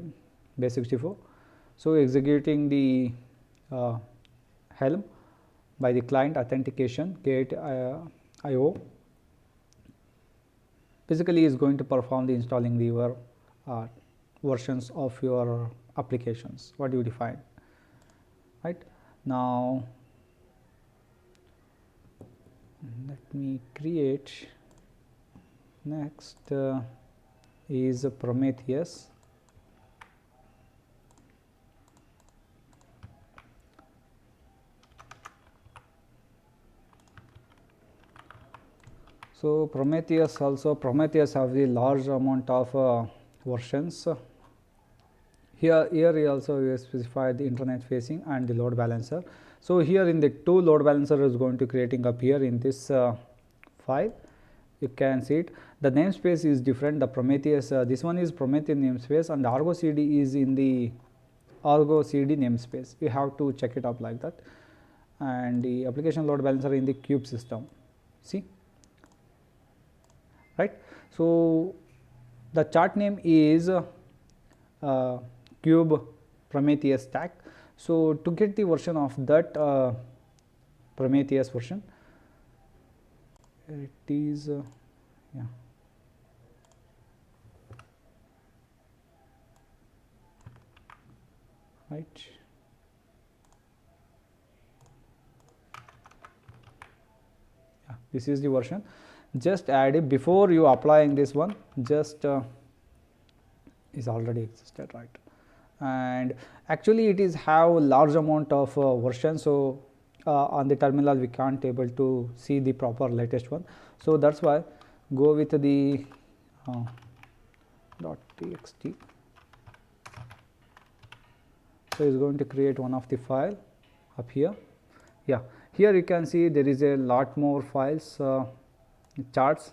base 64. So executing the Helm by the client authentication gate IO basically is going to perform the installing the your versions of your applications what you define. Right now, let me create next is Prometheus. So Prometheus have the large amount of versions. Here also we specify the internet facing and the load balancer. So here in the two load balancer is going to creating up here in this file. You can see it. The namespace is different. The Prometheus, this one is Prometheus namespace, and ArgoCD is in the ArgoCD namespace. You have to check it up like that. And the application load balancer in the cube system. See, right? So the chart name is cube Prometheus stack. So to get the version of that Prometheus version, it is yeah, right. Yeah, this is the version. Just add it before you applying this one. Just is already existed, right? And actually it is have large amount of version, so on the terminal we can't able to see the proper latest one. So that's why go with the .txt. So it's going to create one of the file up here. Yeah, here you can see there is a lot more files, charts,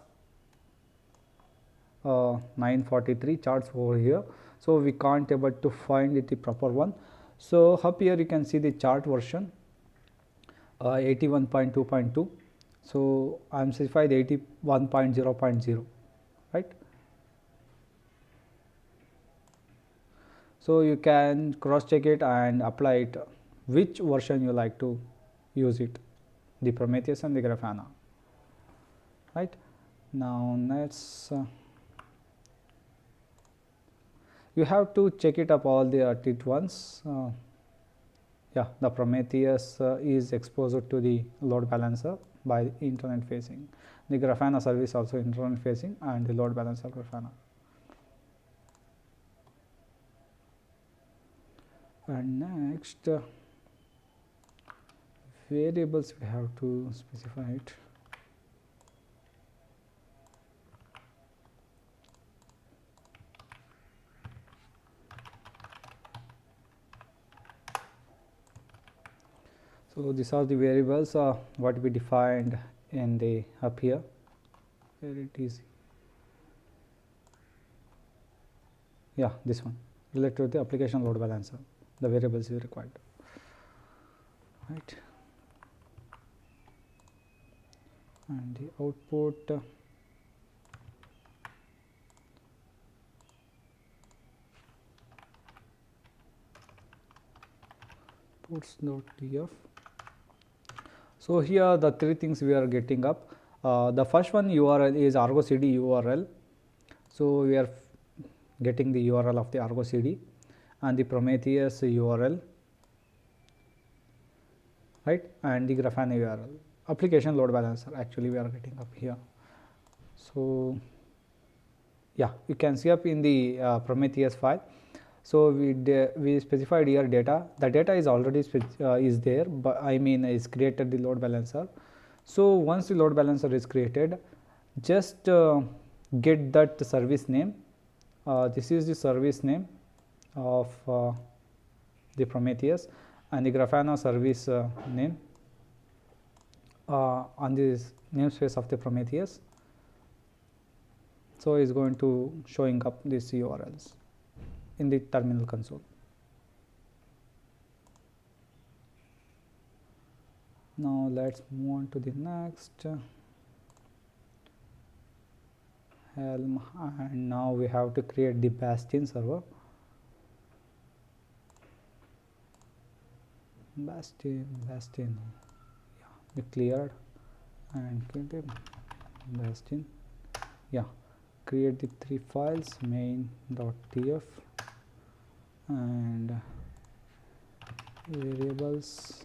943 charts over here. So we can't able to find it the proper one. So up here you can see the chart version 81.2.2. so I am specified 81.0.0, right? So you can cross check it and apply it which version you like to use it, the Prometheus and the Grafana, right? Now let's you have to check it up all the at it once. Yeah, the Prometheus is exposed to the load balancer by internet facing. The Grafana service also internet facing and the load balancer Grafana. And next variables we have to specify it. So these are the variables what we defined in the up here. Where it is? Yeah, this one related to the application load balancer. The variables is required, right? And the output puts.df. So here the three things we are getting up. The first one URL is ArgoCD URL. So we are getting the URL of the ArgoCD and the Prometheus URL, right? And the Grafana URL. Application load balancer actually we are getting up here. So yeah, you can see up in the Prometheus file. So we specified here data. The data is already is there, but I mean is created the load balancer. So once the load balancer is created, just get that service name. This is the service name of the Prometheus and the Grafana service name on this namespace of the Prometheus. So it's going to showing up these URLs in the terminal console. Now let's move on to the next Helm, and now we have to create the Bastion server. Bastion, yeah, we cleared and create Bastion. Yeah, create the 3 files, main.tf and variables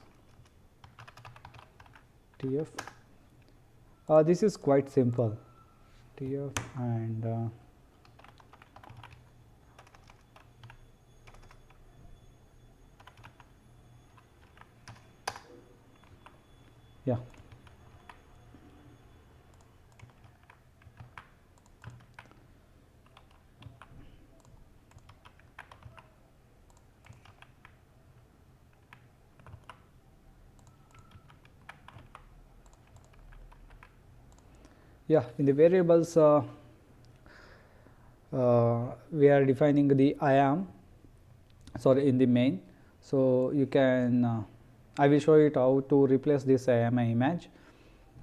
tf. This is quite simple, tf and yeah. Yeah, in the variables we are defining the IAM, sorry, in the main. So you can I will show it how to replace this IAM image,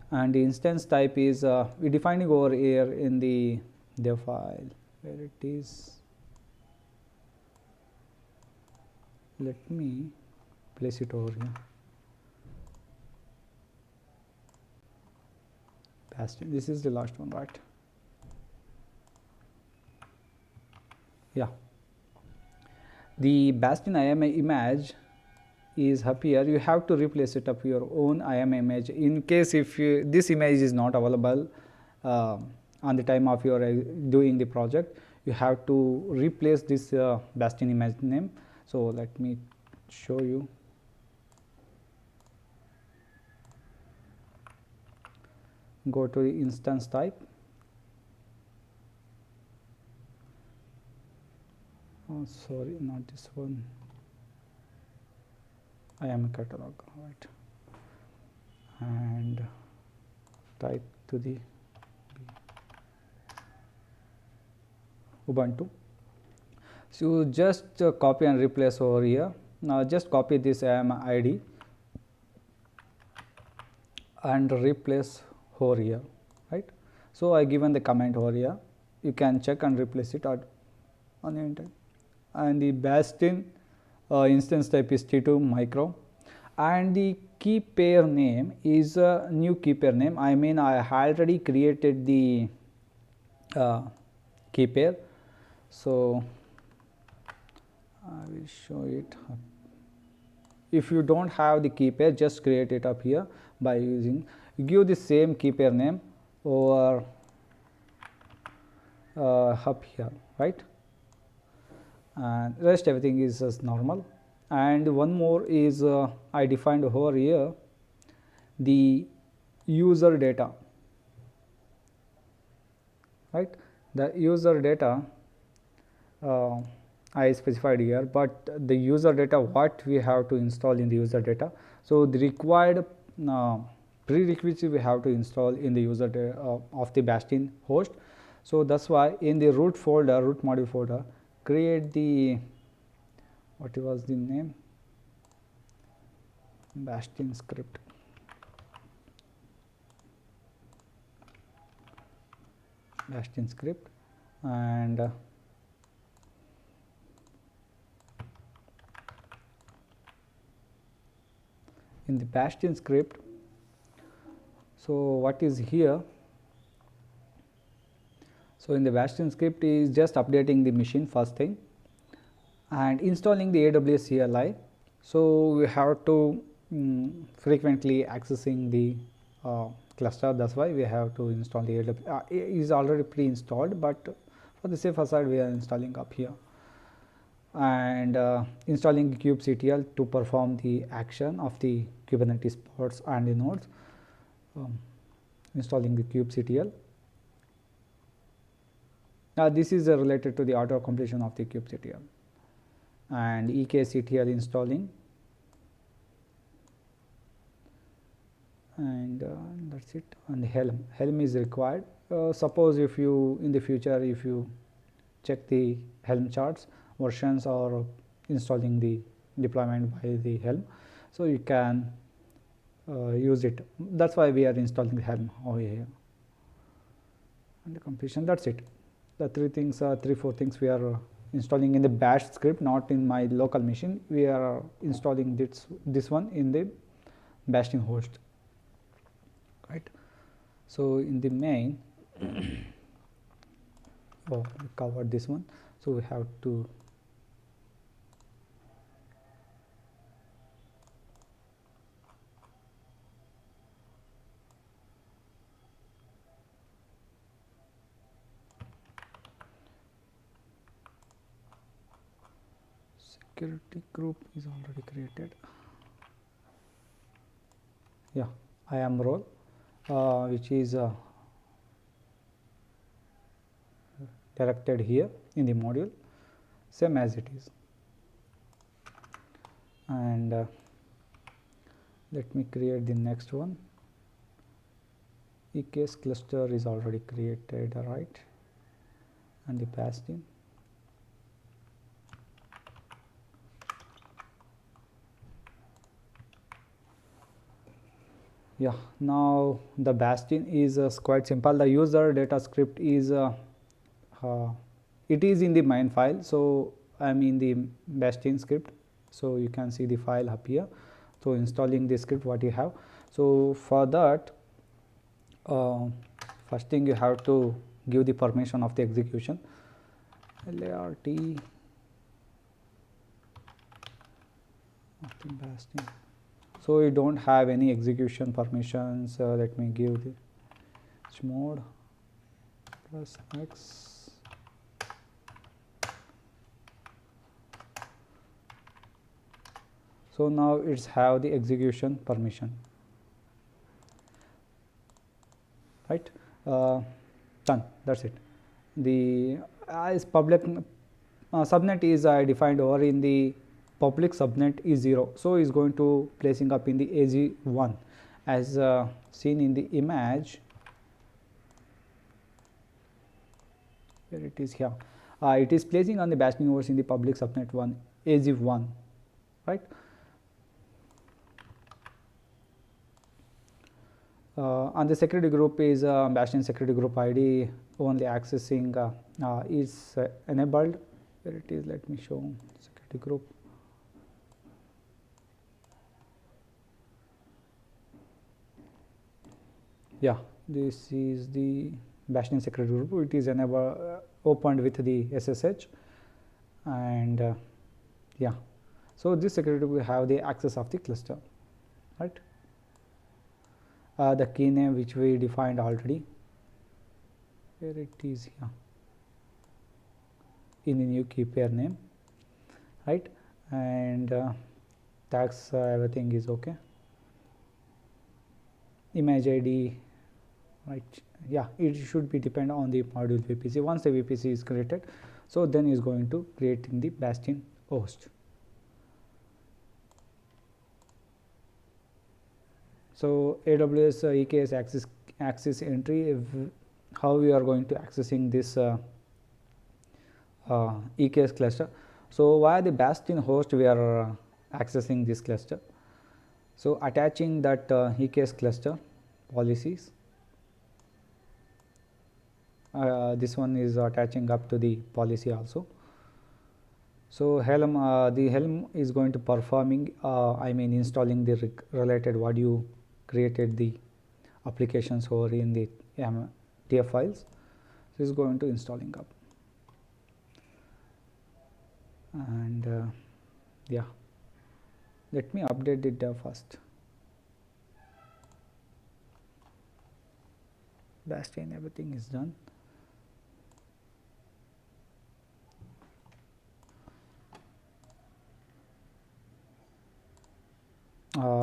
and the instance type is we defining over here in the dev file where it is. Let me place it over here. Bastion, this is the last one, right? Yeah, the Bastion IAM image is up here. You have to replace it up your own IAM image in case if this image is not available on the time of your doing the project. You have to replace this Bastion image name. So let me show you. Go to the instance type. Oh, sorry, not this one. IAM catalog, right? And type to the Ubuntu. So just copy and replace over here. Now just copy this IAM ID and replace over here, right? So I given the comment over here. You can check and replace it on the internet. And the Bastion instance type is T2 micro, and the key pair name is a new key pair name. I mean, I already created the key pair, so I will show it. If you don't have the key pair, just create it up here by using, give the same key pair name over up here, right? And rest everything is as normal. And one more is I defined over here the user data, right? The user data I specified here, but the user data what we have to install in the user data. So the required prerequisite we have to install in the user data of the Bastion host. So that's why in the root folder, root module folder, create the, what was the name, Bastion script. Bastion script, and in the Bastion script, so what is here? So in the Bastion script is just updating the machine first thing and installing the AWS CLI. So we have to frequently accessing the cluster. That's why we have to install the AWS. It is already pre-installed, but for the safer side we are installing up here, and installing kubectl to perform the action of the Kubernetes pods and the nodes. Installing the kubectl. This is related to the auto completion of the kubectl, and EKS installing, and that's it. And Helm is required. Suppose if you in the future, if you check the Helm charts, versions or installing the deployment by the Helm, so you can use it. That's why we are installing the Helm over here. And the completion, that's it. The three four things we are installing in the bash script, not in my local machine. We are installing this one in the Bastion host, right? So in the main we covered this one, so we have to security group is already created. Yeah, IAM role, which is directed here in the module, same as it is. And let me create the next one. EKS cluster is already created, right? And the Bastion. Yeah, now the Bastion is quite simple. The user data script is it is in the main file, so I'm in the Bastion script, so you can see the file up here. So installing the script what you have. So for that, first thing you have to give the permission of the execution. LART of the Bastion. So you don't have any execution permissions. Let me give the chmod +X. So now it's have the execution permission, right? Done. That's it. The as public subnet is defined over in the public subnet is 0, so is going to placing up in the AG1 as seen in the image where it is here. It is placing on the Bastion host in the public subnet 1 AG1, right? On the security group is Bastion security group ID only accessing is enabled. Where it is, let me show security group. Yeah, this is the Bastion security group. It is enabled opened with the SSH, and yeah, so this security will have the access of the cluster, right? The key name which we defined already, where it is here in the new key pair name, right? And tags, everything is okay. Image ID, right? Yeah, it should be depend on the module VPC. Once the VPC is created, so then is going to create in the Bastion host. So AWS EKS access entry, how we are going to accessing this EKS cluster. So via the Bastion host we are accessing this cluster. So attaching that EKS cluster policies, this one is attaching up to the policy also. So Helm, the Helm is going to performing I mean installing the related what you created the applications over in the TF files. So is going to installing up, and yeah, let me update the dev first. Bastion, everything is done.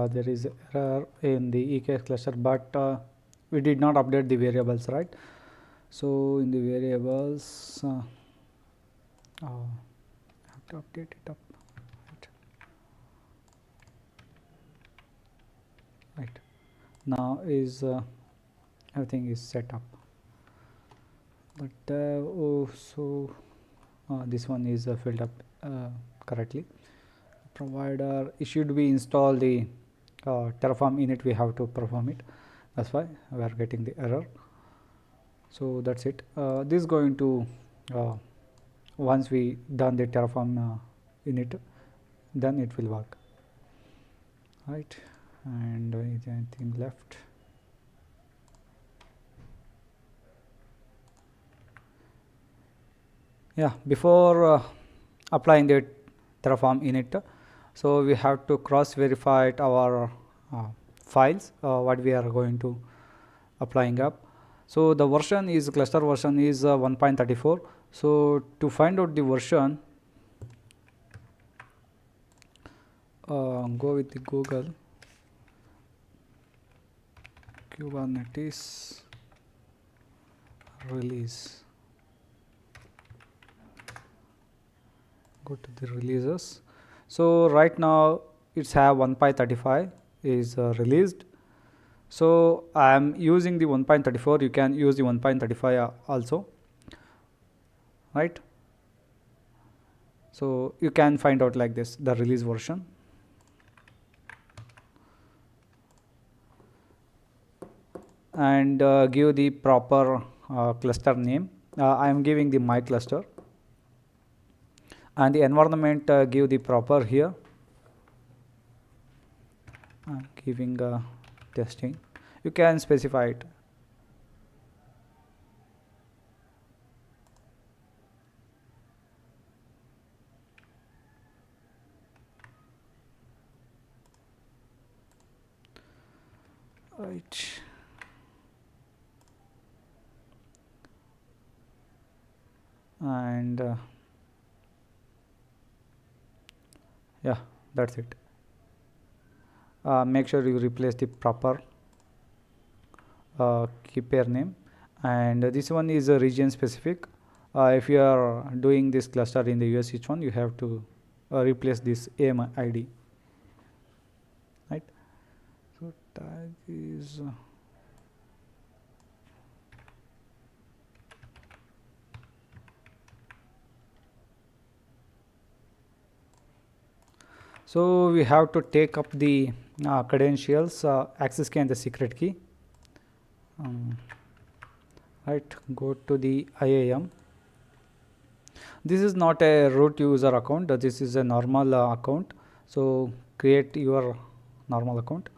There is error in the EKS cluster, but we did not update the variables, right? So in the variables, I have to update it up, right? Now is everything is set up, but this one is filled up correctly. Provider, it should be install the Terraform init. We have to perform it, that's why we are getting the error. So that's it. This is going to once we done the Terraform init, then it will work, right? And is anything left? Yeah, before applying the Terraform init, so we have to cross verify our files what we are going to applying up. So the version is cluster version is 1.34. so to find out the version, go with the Google Kubernetes release, go to the releases. So right now it's have 1.35 is released. So I am using the 1.34. you can use the 1.35 also, right? So you can find out like this the release version. And give the proper cluster name. I am giving the my cluster, and the environment give the proper here. I'm giving testing. You can specify it. Right. And yeah, that's it. Make sure you replace the proper key pair name, and this one is a region specific. If you are doing this cluster in the US each one, you have to replace this AIM ID, right? So tag is so we have to take up the credentials, access key and the secret key. Right, go to the IAM. This is not a root user account, this is a normal account. So create your normal account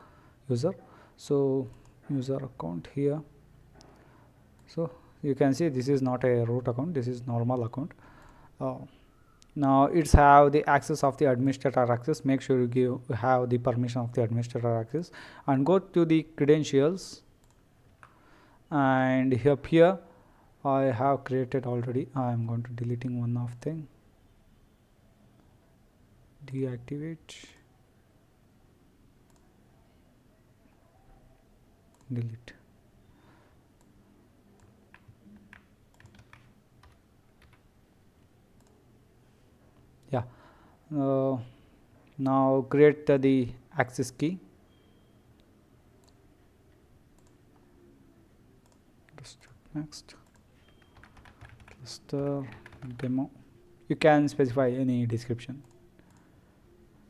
user. So user account here. So you can see this is not a root account, this is normal account. Now it's have the access of the administrator access. Make sure you have the permission of the administrator access, and go to the credentials, and here I have created already. I am going to deleting one of thing, deactivate, delete. Yeah, now create the access key. Next, cluster demo. You can specify any description.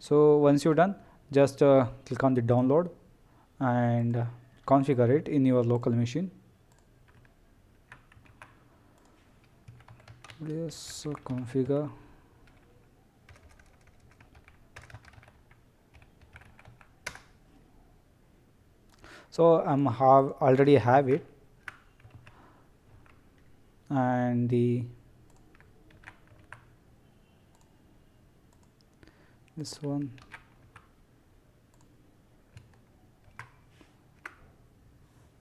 So once you're done, just click on the download and configure it in your local machine. Yes, configure. So I'm already have it, and this one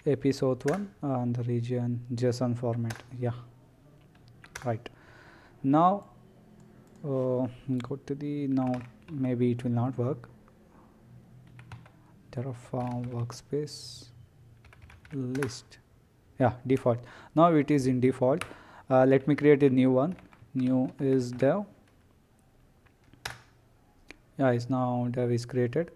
AP South one and the region JSON format. Yeah, right. Now go to the, now maybe it will not work. Terraform workspace list. Yeah, default. Now it is in default. Let me create a new one. New is dev. Yeah, it's now dev is created.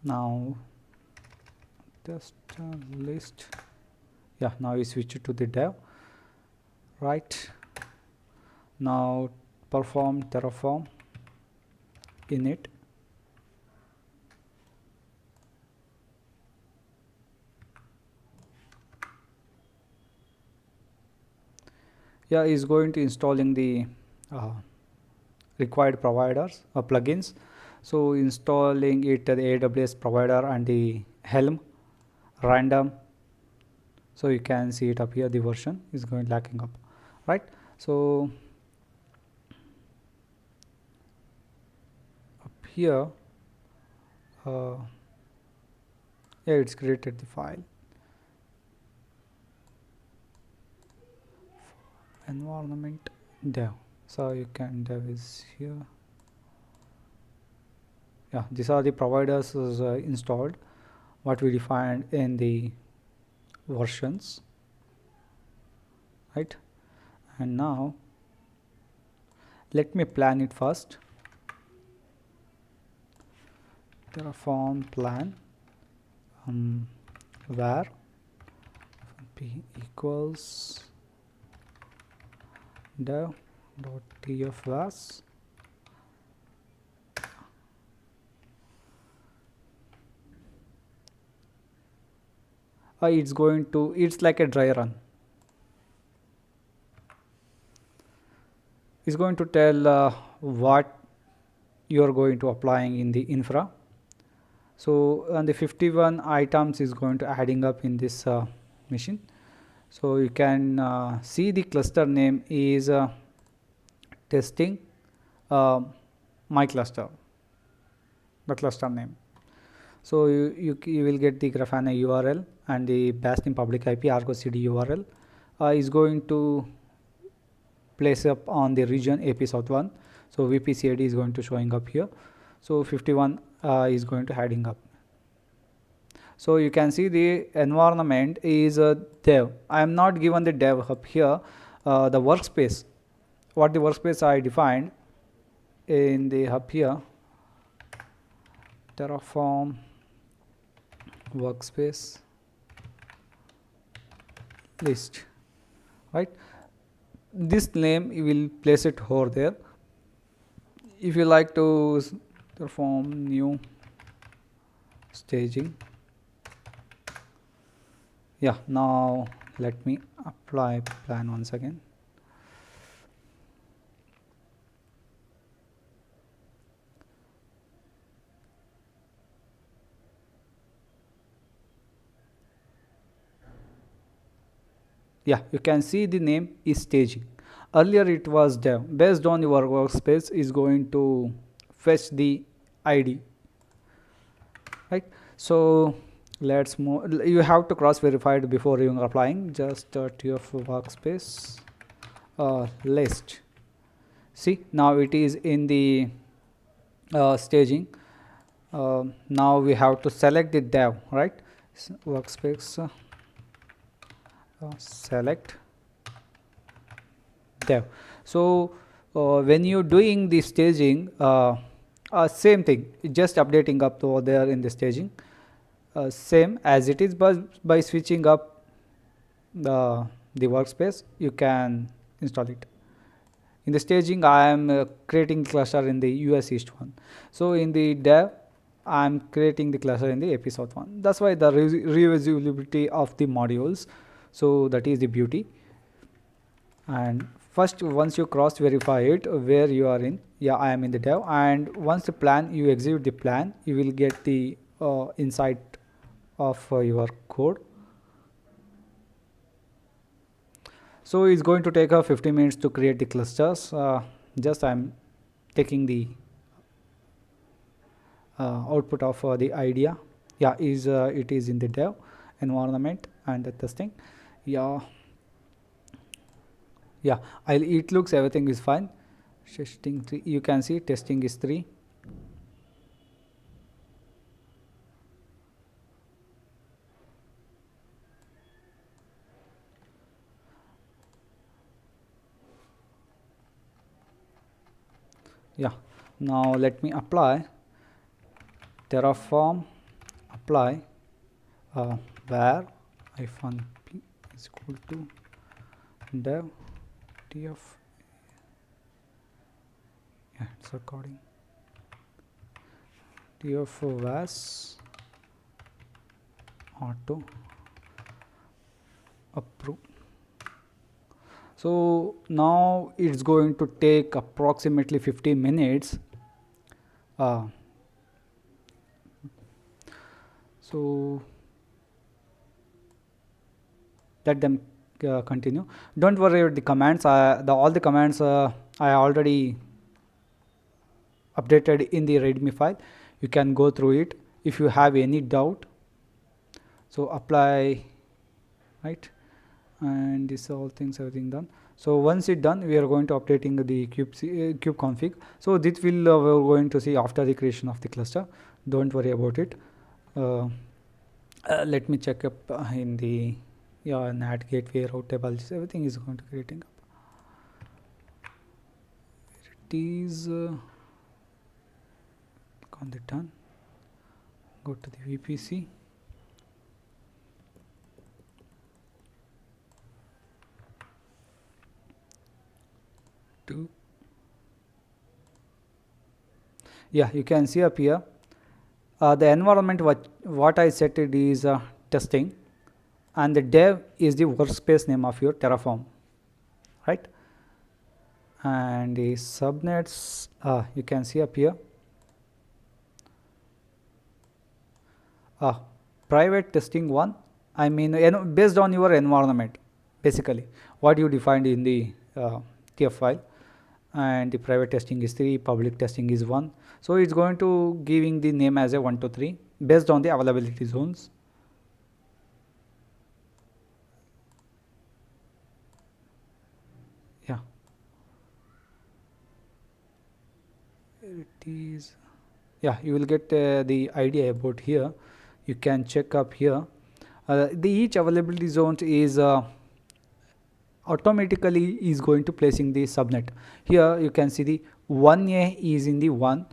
Now just list. Yeah, now we switch it to the dev. Right, now perform Terraform init. Yeah, is going to installing the required providers or plugins. So installing it the AWS provider and the Helm random. So you can see it up here, the version is going lacking up, right? So up here, yeah, it's created the file. Environment dev. So you can dev is here. Yeah, these are the providers installed, what we defined in the versions, right? And now let me plan it first. Terraform plan var p equals dev.tfvars. It's like a dry run. It's going to tell what you are going to applying in the infra. So on the 51 items is going to adding up in this machine. So you can see the cluster name is testing my cluster, the cluster name. So you will get the Grafana URL and the Bastion public IP ArgoCD URL is going to place up on the region AP South 1. So VPCID is going to showing up here. So 51 is going to heading up. So you can see the environment is dev. I am not given the dev up here. The workspace, what the workspace I defined in the hub here, Terraform workspace list, right? This name you will place it over there. If you like to perform new staging, yeah, now let me apply plan once again. Yeah, you can see the name is staging. Earlier it was dev. Based on your workspace is going to fetch the ID, right? So let's move. You have to cross verify it before you are applying. Just tf workspace list. See, now it is in the staging. Now we have to select the dev, right? Workspace select dev. So when you're doing the staging, same thing, just updating up over there in the staging, same as it is, but by switching up the workspace you can install it. In the staging I am creating cluster in the US East one. So in the dev I am creating the cluster in the AP South one. That's why the reusability of the modules. So that is the beauty. And first, once you cross verify it where you are in, yeah, I am in the dev, and once the plan you execute the plan, you will get the insight of your code. So it's going to take 50 minutes to create the clusters. Just I'm taking the output of the idea. Yeah, it is in the dev environment and the testing. Yeah, it looks everything is fine. Testing 3, you can see testing is 3. Yeah, now let me apply Terraform apply var -p is equal to dev tf, yeah, it's recording, tf was auto approve. So now it's going to take approximately 50 minutes. So let them continue. Don't worry about the commands. All the commands I already updated in the readme file. You can go through it if you have any doubt. So apply, right, and this all things, everything done. So once it done, we are going to updating the kube config. So this will we're going to see after the creation of the cluster. Don't worry about it. Let me check up in the NAT gateway, route tables, everything is going to creating up. It is on the done. Go to the VPC. Yeah, you can see up here the environment what I set it is testing, and the dev is the workspace name of your Terraform, right? And the subnets you can see up here private testing 1, I mean based on your environment, basically what you defined in the TF file, and the private testing is 3, public testing is 1. So it's going to giving the name as a 1 to 3 based on the availability zones. Yeah, it is. Yeah, you will get the idea about here. You can check up here. The each availability zones is automatically is going to placing the subnet. Here you can see the 1A is in the 1,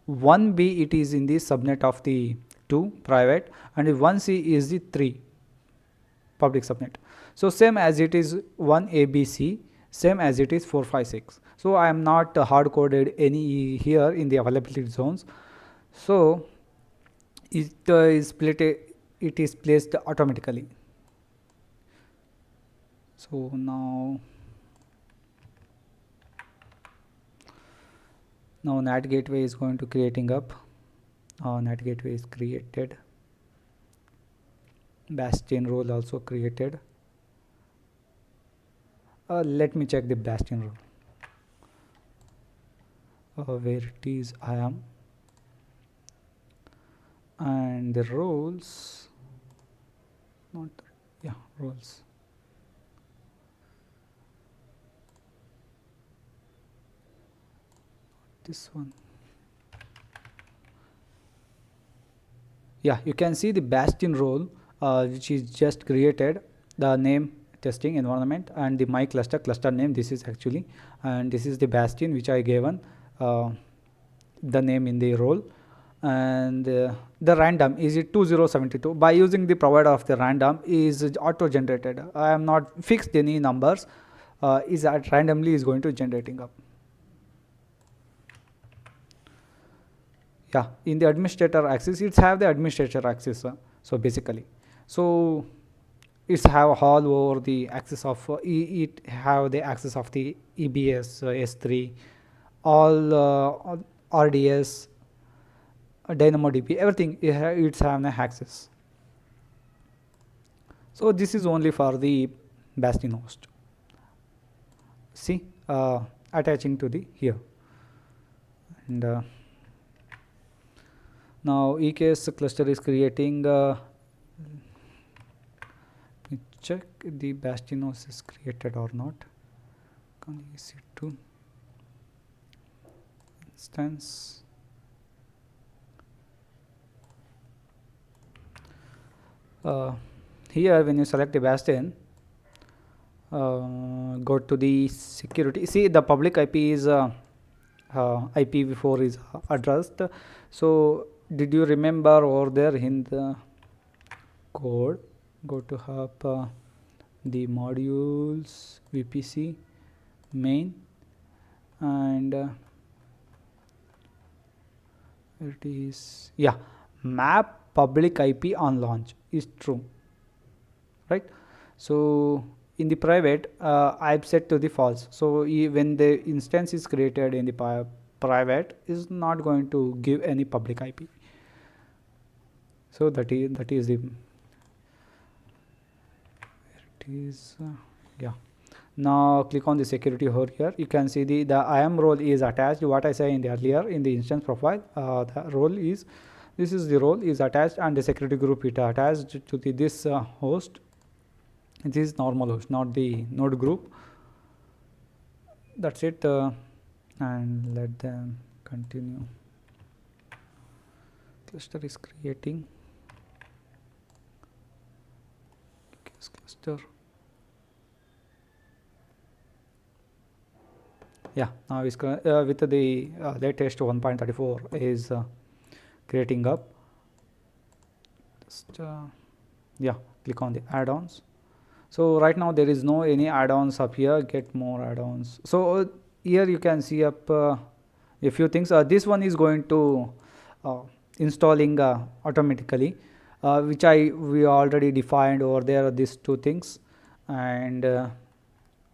1B it is in the subnet of the 2 private, and 1C is the 3 public subnet. So same as it is 1ABC, same as it is 456. So I am not hard coded any here in the availability zones. So it is placed automatically. So now NAT gateway is going to creating up. NAT gateway is created. Bastion role also created. Let me check the Bastion role. Where it is, I am, and the roles, not roles. This one. Yeah, you can see the Bastion role which is just created, the name testing environment, and the my cluster name, this is actually, and this is the Bastion which I given the name in the role, and the random is it 2072. By using the provider of the random is auto generated. I am not fixed any numbers, is at randomly is going to generating up. Yeah, in the administrator access, it's have the administrator access. So basically, so it's have all over the access of it have the access of the EBS, S3, all RDS, DynamoDB, everything it's have an access. So this is only for the Bastion host. See, attaching to the here, and now EKS cluster is creating. Let me check the Bastion host is created or not. EC2 instance. Here when you select the Bastion, go to the security. See, the public IP is IPv4 is addressed. So did you remember over there in the code, go to hub the modules VPC main, and it is, yeah, map public IP on launch is true, right? So in the private, I've set to the false. So when the instance is created in the private, is not going to give any public IP. So that is the, it is yeah. Now click on the security over here. You can see the IAM role is attached. What I say in the earlier in the instance profile, the role is, this is the role is attached, and the security group it attached to the this host. This is normal host, not the node group. That's it, and let them continue. Cluster is creating. EKS cluster. Yeah, now is with the latest 1.34 is creating up. Just yeah, click on the add-ons. So right now there is no any add-ons up here. Get more add-ons. So here you can see up a few things. This one is going to installing automatically, which we already defined over there. These two things, and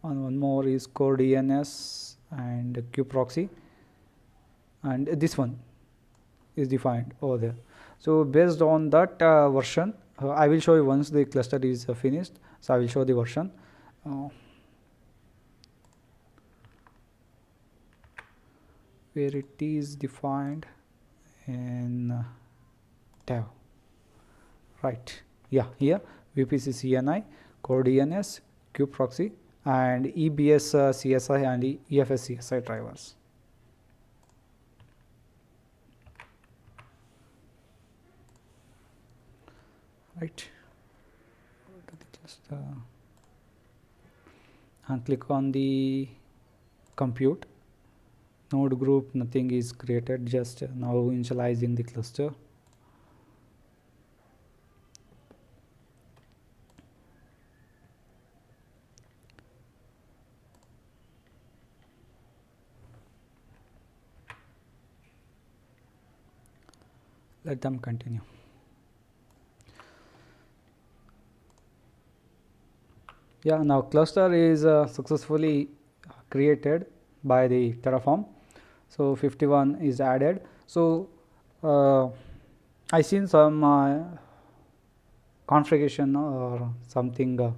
one more is core DNS and kubeproxy, and this one is defined over there. So based on that version, I will show you once the cluster is finished. So I will show the version. Where it is defined in tab, right? Yeah, here VPC CNI, core DNS, kubeproxy, and EBS CSI and EFS CSI drivers. Right, go to the cluster and click on the compute. Node group, nothing is created, just now initializing the cluster. Let them continue. Yeah, now cluster is successfully created by the Terraform. So 51 is added. So I seen some configuration or something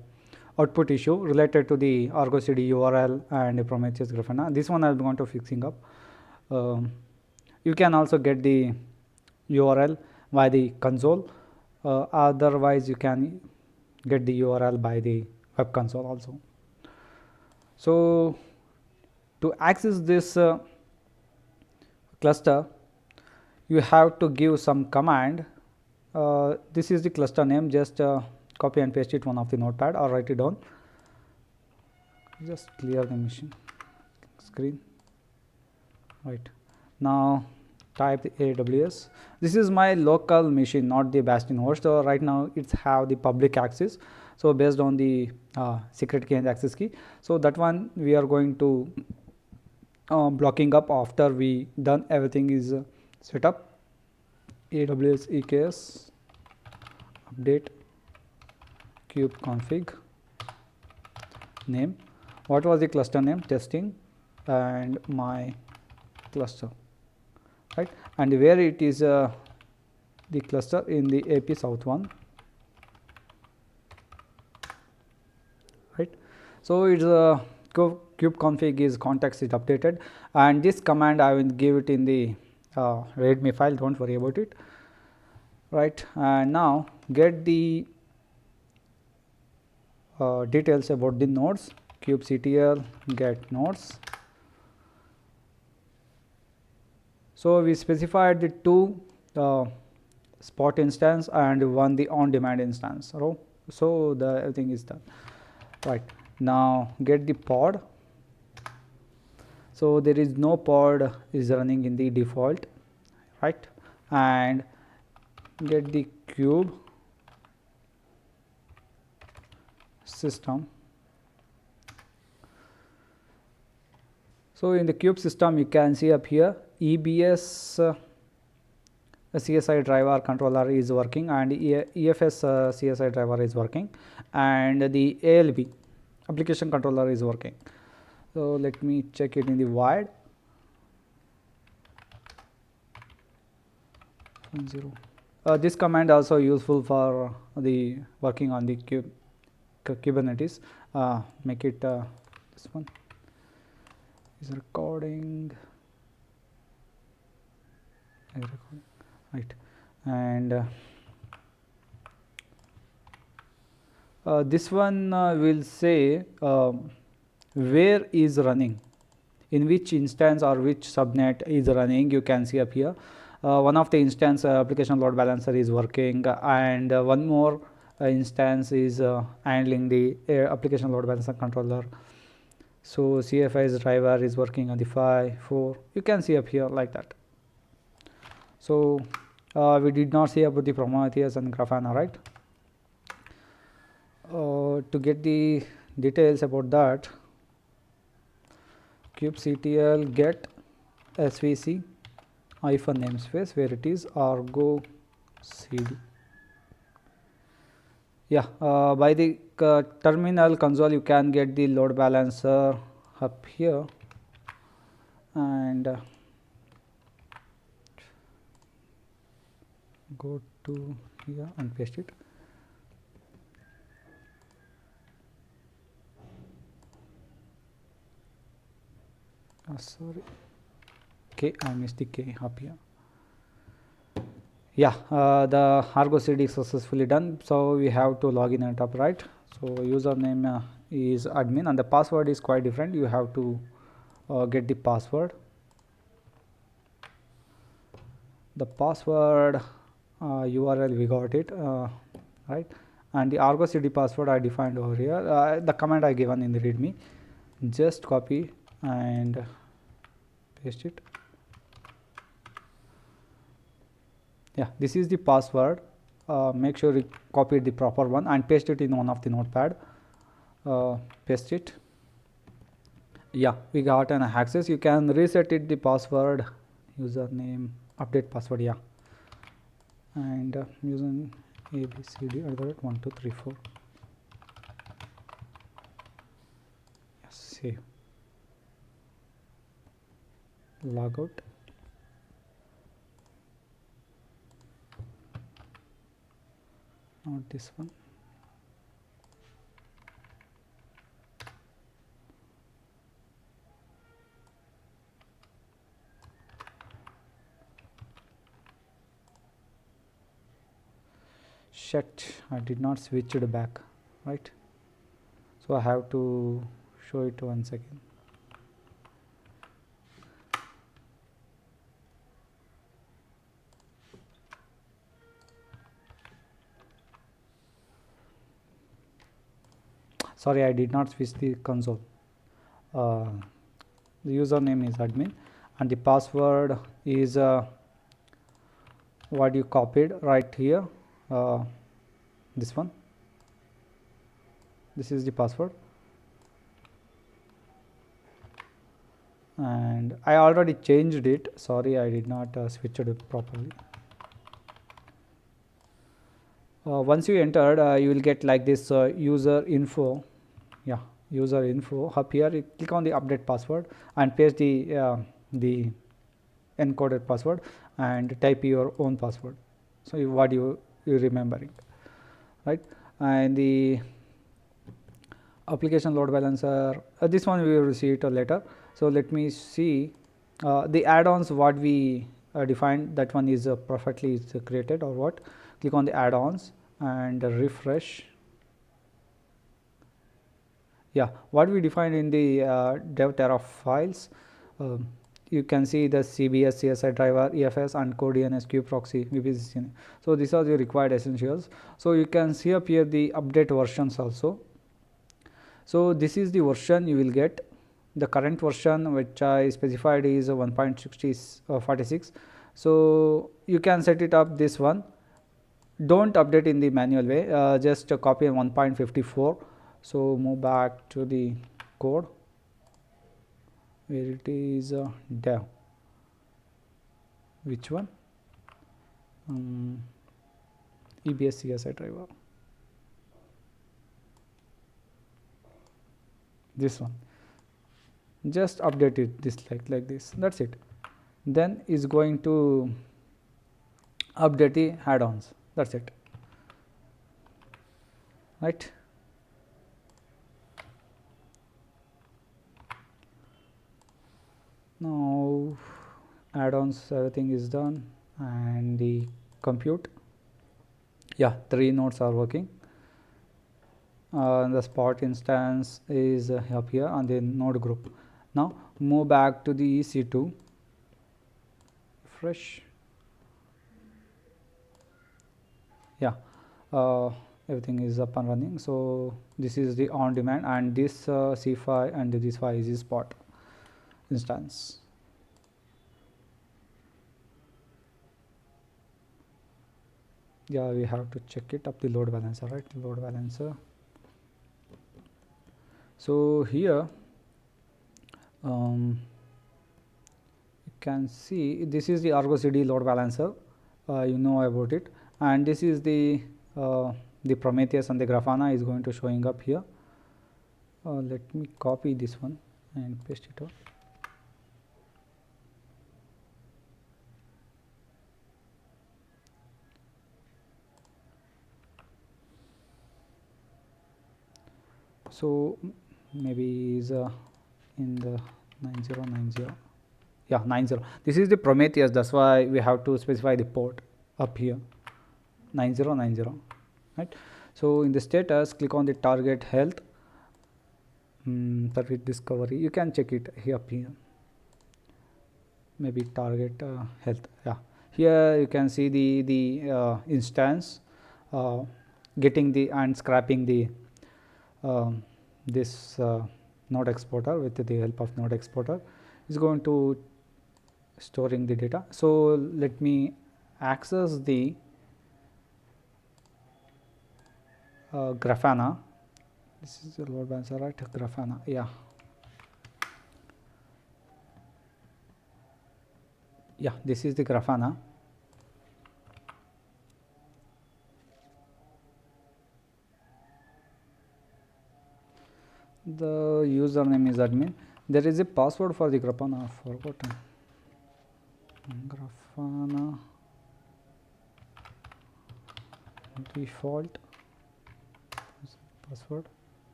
output issue related to the ArgoCD URL and Prometheus Grafana. This one I'm going to fixing up. You can also get the URL by the console. Otherwise, you can get the URL by the web console also. So to access this cluster, you have to give some command. This is the cluster name. Just copy and paste it one of the notepad or write it down. Just clear the machine screen. Right, now type the AWS. This is my local machine, not the Bastion host. So right now it's have the public access. So based on the secret key and access key. So that one we are going to blocking up after we done everything is set up. AWS EKS update kubeconfig name. What was the cluster name? Testing and my cluster, right? And where it is the cluster in the AP South one, right? So it's a kubeconfig is context is updated, and this command I will give it in the readme file. Don't worry about it, right? And now get the details about the nodes. kubectl get nodes. So we specified the two spot instance and one the on demand instance. So the everything is done, right? Now get the pod. So there is no pod is running in the default, right? and get the kube system. So in the kube system you can see up here EBS CSI driver controller is working, and EFS CSI driver is working, and the ALB application controller is working. So let me check it in the void. 0. This command also useful for the working on the Kubernetes. Make it this one is recording. Right, and this one will say where is running, in which instance or which subnet is running. You can see up here one of the instance application load balancer is working, and one more instance is handling the application load balancer controller. So CFI's driver is working on the 5, 4. You can see up here like that. So we did not see about the Prometheus and Grafana, right? To get the details about that, kubectl get svc hyphen namespace where it is ArgoCD. Yeah, by the terminal console you can get the load balancer up here, and go to here and paste it. Sorry, K, I missed the K up here. Yeah, the ArgoCD is successfully done. So we have to log in and up, right? So username is admin, and the password is quite different. You have to get the password. The password URL we got it, right? And the ArgoCD password I defined over here. The command I given in the README. Just copy and paste it. Yeah, this is the password. Make sure you copy the proper one and paste it in one of the notepad. Paste it. Yeah, we got an access. You can reset it, the password, username, update password. Yeah, and using ABCD@1234. Yes, save. Log out. Not this one. Shit, I did not switch it back, right? So I have to show it once again. Sorry, I did not switch the console. The username is admin, and the password is what you copied right here. This one. This is the password, and I already changed it. Sorry, I did not switch it properly. Once you entered, you will get like this user info. Yeah, user info. Up here, you click on the update password and paste the encoded password and type your own password. So what you're remembering, right? And the application load balancer, this one we will see it later. So let me see the add-ons what we defined. That one is perfectly is created or what. Click on the add-ons and refresh. Yeah, what we defined in the dev Terra files, you can see the CBS, CSI driver, EFS, and core DNS, kube proxy, VPC. So these are the required essentials. So you can see up here the update versions also. So this is the version you will get. The current version which I specified is 1.46. So you can set it up this one. Don't update in the manual way, just copy 1.54. so move back to the code where it is dev, which one, EBS CSI driver, this one. Just update it this like this, that's it. Then is going to update the add-ons, that's it, right. Now add-ons, everything is done, and the compute, yeah, 3 nodes are working. The spot instance is up here on the node group. Now move back to the EC2, fresh, yeah, everything is up and running. So this is the on demand, and this C5 and this 5 is the spot instance. Yeah, we have to check it up, the load balancer, right, load balancer. So here you can see this is the ArgoCD load balancer, you know about it, and this is the Prometheus and the Grafana is going to showing up here. Let me copy this one and paste it out. So maybe is in the 9090, yeah, 90. This is the Prometheus, that's why we have to specify the port up here, 9090, right. So in the status, click on the target health, target discovery, you can check it here up here, maybe target health, yeah. Here you can see the instance getting the and scrapping the this node exporter. With the help of node exporter is going to storing the data. So let me access the Grafana. This is the load balancer, right, Grafana, yeah, yeah, this is the Grafana. The username is admin. There is a password for the Grafana, forgotten. Grafana default password,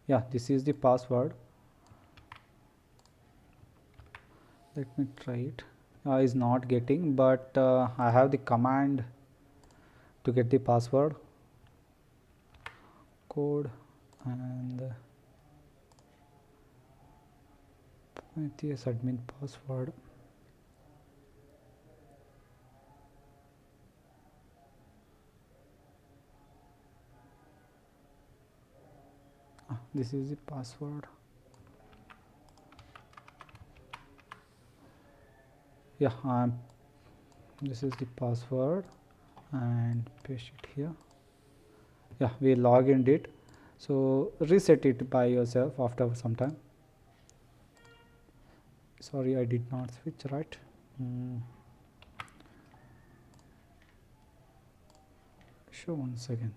yeah, this is the password. Let me try it. Is not getting, but I have the command to get the password, code, and Prometheus admin password. This is the password, yeah, this is the password, and paste it here, yeah, we log in it. So reset it by yourself after some time. Sorry, I did not switch, right. Show once again,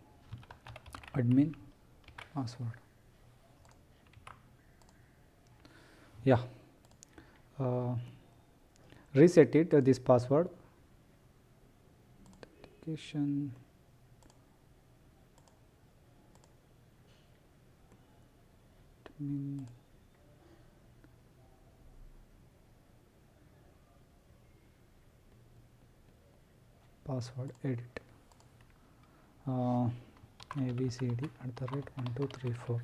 admin password, yeah, reset it, this password, authentication, admin, password, edit, ABCD@1234.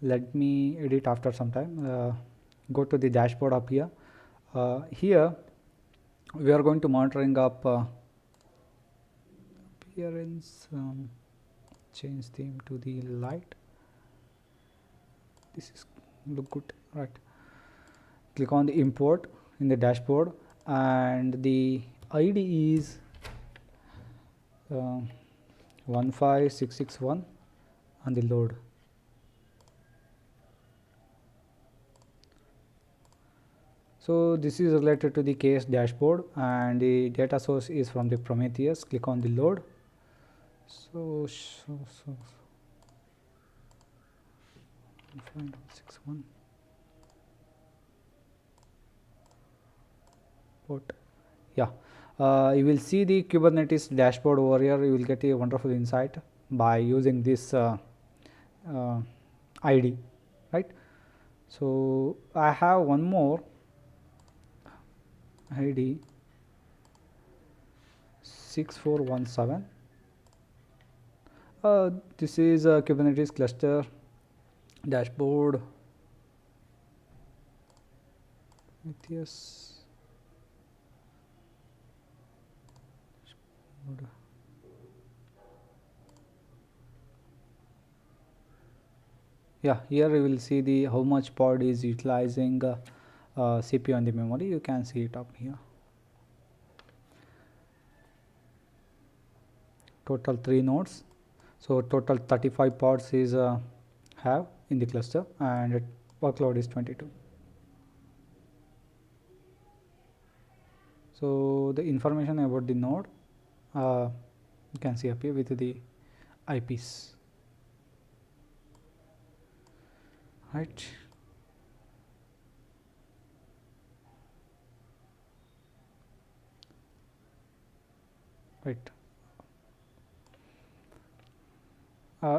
Let me edit after some time. Go to the dashboard up here. Here we are going to monitoring up appearance, change theme to the light. This is look good, right. click on the import in the dashboard, and the ID is 15661 on the load. So this is related to the case dashboard, and the data source is from the Prometheus. Click on the load. So 15661 port. Yeah, you will see the Kubernetes dashboard over here. You will get a wonderful insight by using this ID, right? So I have one more ID 6417. This is a Kubernetes cluster dashboard. Prometheus. Yeah, here you will see the how much pod is utilizing CPU and the memory. You can see it up here. Total 3 nodes, so total 35 pods is have in the cluster, and workload is 22. So the information about the node you can see up here with the IPs, right? Right.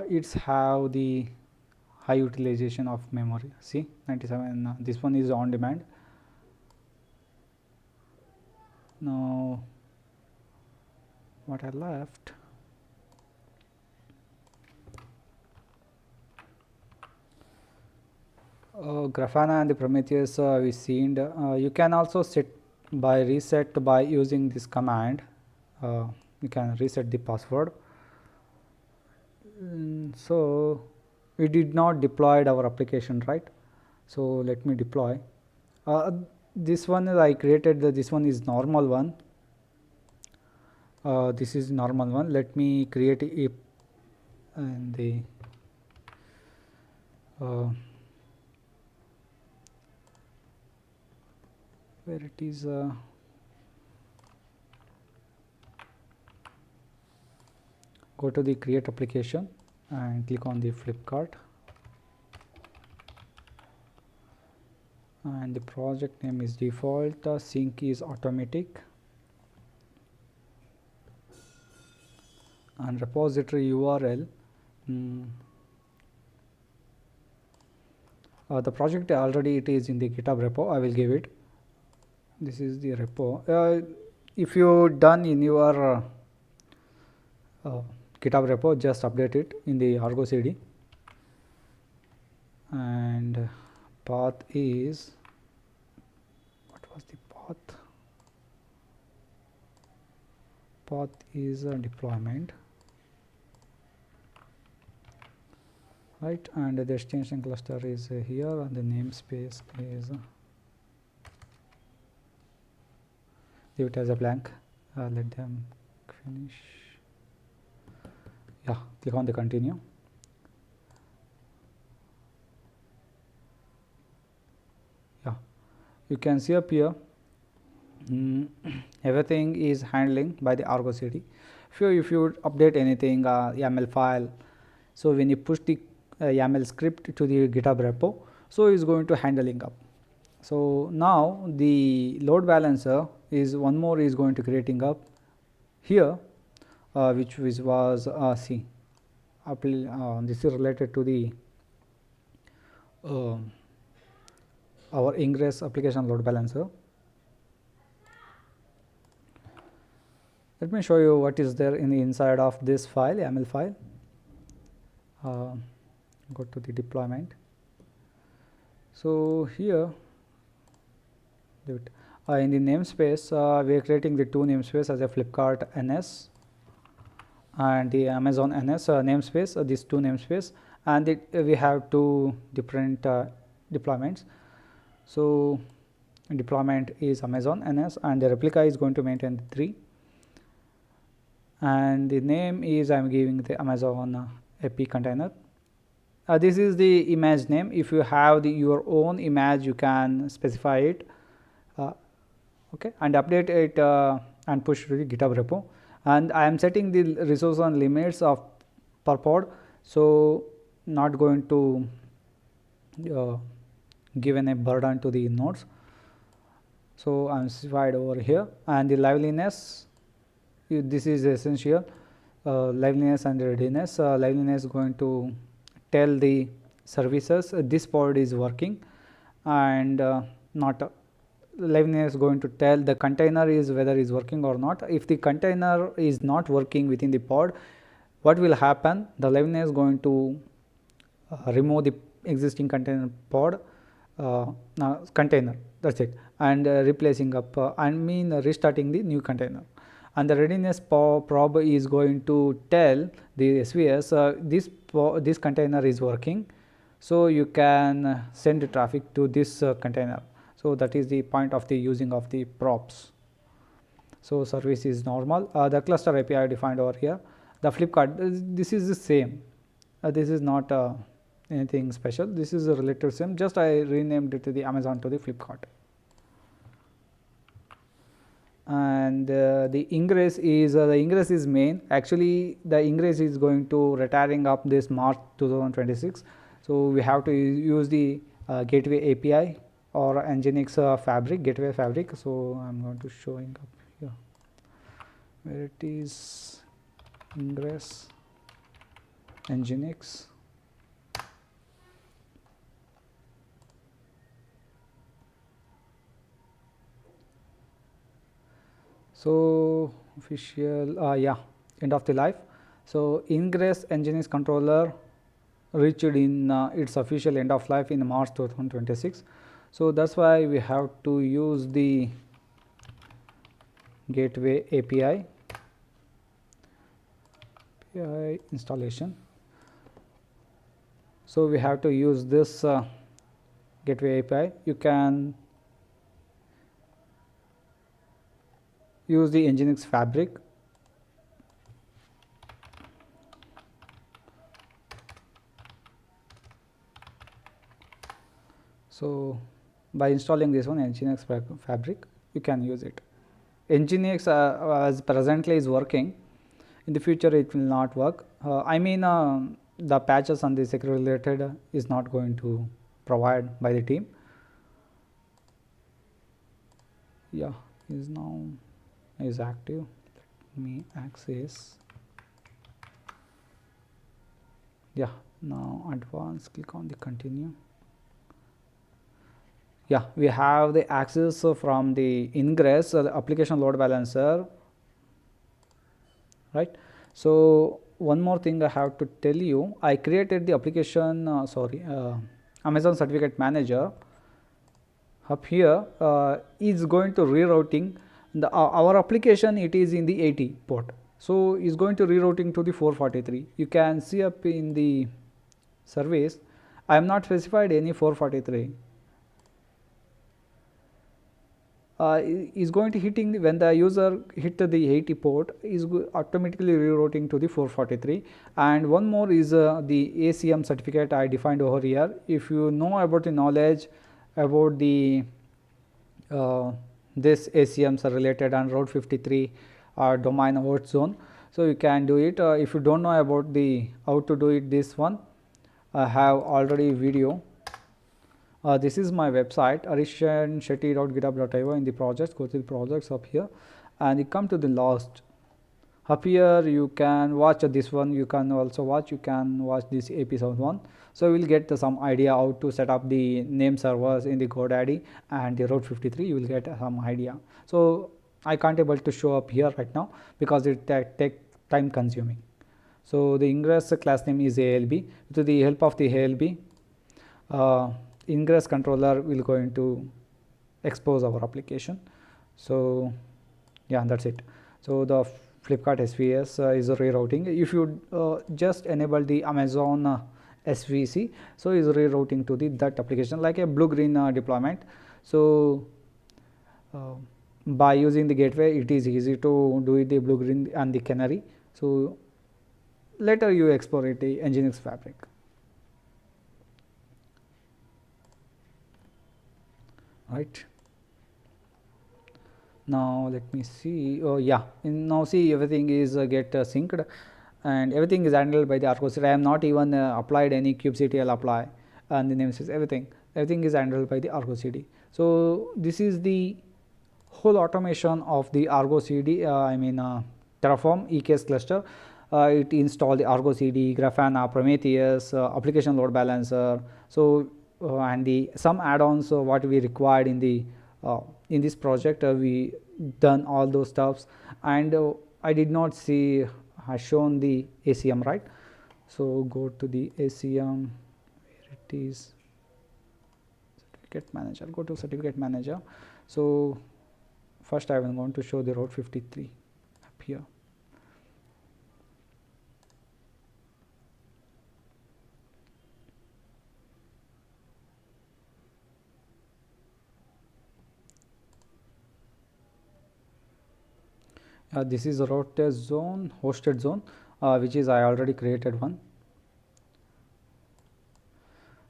It's have the high utilization of memory. See, 97. This one is on demand. Now what I left, Grafana and the Prometheus we seen. You can also set by reset by using this command. You can reset the password. So we did not deploy our application, right? So let me deploy. This one I created. This one is normal one. This is normal one. Let me create a and the where it is. Go to the create application and click on the Flipkart, and the project name is default, sync is automatic, and repository URL. The project already it is in the GitHub repo. I will give it. This is the repo. If you done in your GitHub repo, just update it in the ArgoCD, and path is, what was the path? Path is a deployment, right? And the destination cluster is here, and the namespace is leave it as a blank. Let them finish. Yeah, click on the continue. Yeah, you can see up here everything is handling by the ArgoCD. If you update anything YAML file, so when you push the YAML script to the GitHub repo, so it's going to handling up. So now the load balancer is one more is going to creating up here, which was C. This is related to the our Ingress application load balancer. Let me show you what is there in the inside of this file, YAML file. Go to the deployment. So here in the namespace we are creating the two namespace as a Flipkart NS and the Amazon NS namespace, these two namespace, and we have two different deployments. So deployment is Amazon NS, and the replica is going to maintain 3, and the name is I am giving the Amazon AP container. This is the image name. If you have your own image, you can specify it, okay, and update it and push to the GitHub repo. And I am setting the resource and limits of per pod, so not going to given a burden to the nodes. So I am specified over here, and the liveliness, this is essential, liveliness and readiness. Liveliness is going to tell the services this pod is working, and not liveliness is going to tell the container is whether is working or not. If the container is not working within the pod, what will happen? The liveliness is going to remove the existing container pod container, that's it, and replacing up restarting the new container. And the readiness probe is going to tell the SVS this container is working, so you can send the traffic to this container. So that is the point of the using of the props. So service is normal. The cluster API defined over here. The Flipkart, this is the same. This is not anything special. This is a related same. Just I renamed it to the Amazon to the Flipkart. And the ingress is main. Actually, the ingress is going to retiring up this March 2026. So we have to use the gateway API or Nginx fabric, gateway fabric. So I'm going to showing up here where it is, ingress Nginx. So official, yeah, end of the life. So Ingress Nginx controller reached in its official end of life in March 2026. So that's why we have to use the gateway API installation. So we have to use this gateway API. You can use the Nginx fabric. So by installing this one Nginx fabric, you can use it. Nginx as presently is working. In the future it will not work. The patches on the security related is not going to provide by the team. Yeah, is active. Let me access. Yeah, now advanced, click on the continue. Yeah, we have the access from the Ingress, the application load balancer, right? So one more thing I have to tell you, I created the application, Amazon Certificate Manager. Up here is going to rerouting our application. It is in the 80 port, so is going to rerouting to the 443. You can see up in the service, I am not specified any 443. Is going to hitting when the user hit the 80 port, is automatically rerouting to the 443. And one more is the ACM certificate I defined over here. If you know about the knowledge about the this ACMs are related and Route53 domain host zone, so you can do it. If you don't know about the how to do it, this one I have already video. This is my website, arishanshetty.github.io. In the projects, go to the projects up here, and you come to the last. Up here you can watch this one. You can also watch this episode 1. So you will get some idea how to set up the name servers in the GoDaddy and the Route53. You will get some idea. So I can't able to show up here right now because it take time consuming. So the ingress class name is ALB. With the help of the ALB, ingress controller will going to expose our application. So yeah, that's it. So the Flipkart SVS is rerouting. If you just enable the Amazon SVC, so is rerouting to the that application like a blue green deployment. So by using the gateway it is easy to do it the blue green and the canary. So later you explore it the Nginx fabric. Right, now let me see. Oh yeah, now see everything is get synced and everything is handled by the ArgoCD. I am not even applied any kubectl apply and the namespace, everything is handled by the ArgoCD. So this is the whole automation of the ArgoCD, Terraform EKS cluster. It installed the ArgoCD, Grafana, Prometheus, application load balancer. So and the some add-ons what we required in this project, we done all those stuffs, and I did not see has shown the ACM, right? So go to the ACM, where it is, certificate manager, go to certificate manager. So first I am going to show the Route 53 up here. This is a route test zone, hosted zone, which is I already created one.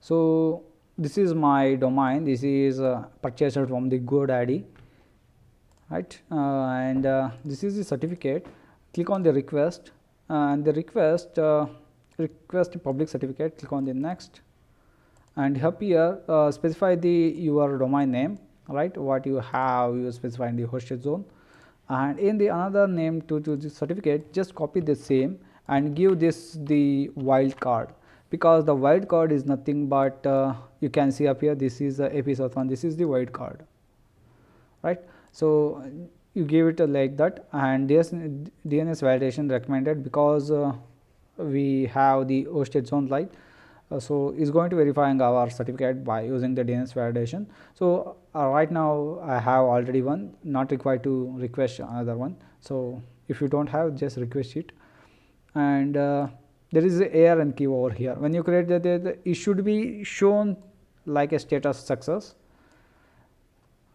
So this is my domain. This is purchased from the GoDaddy, right? And this is the certificate. Click on the request, and the request public certificate. Click on the next, and up here specify your domain name, right? What you have, you specify in the hosted zone. And in the another name to the certificate, just copy the same and give this the wildcard, because the wildcard is nothing but you can see up here, this is the episode 1, this is the wildcard, right? So you give it like that, and this DNS validation recommended because we have the hosted zone light. So is going to verifying our certificate by using the DNS validation. So right now I have already one, not required to request another one. So if you don't have, just request it. And there is a ARN key over here. When you create that, it should be shown like a status success,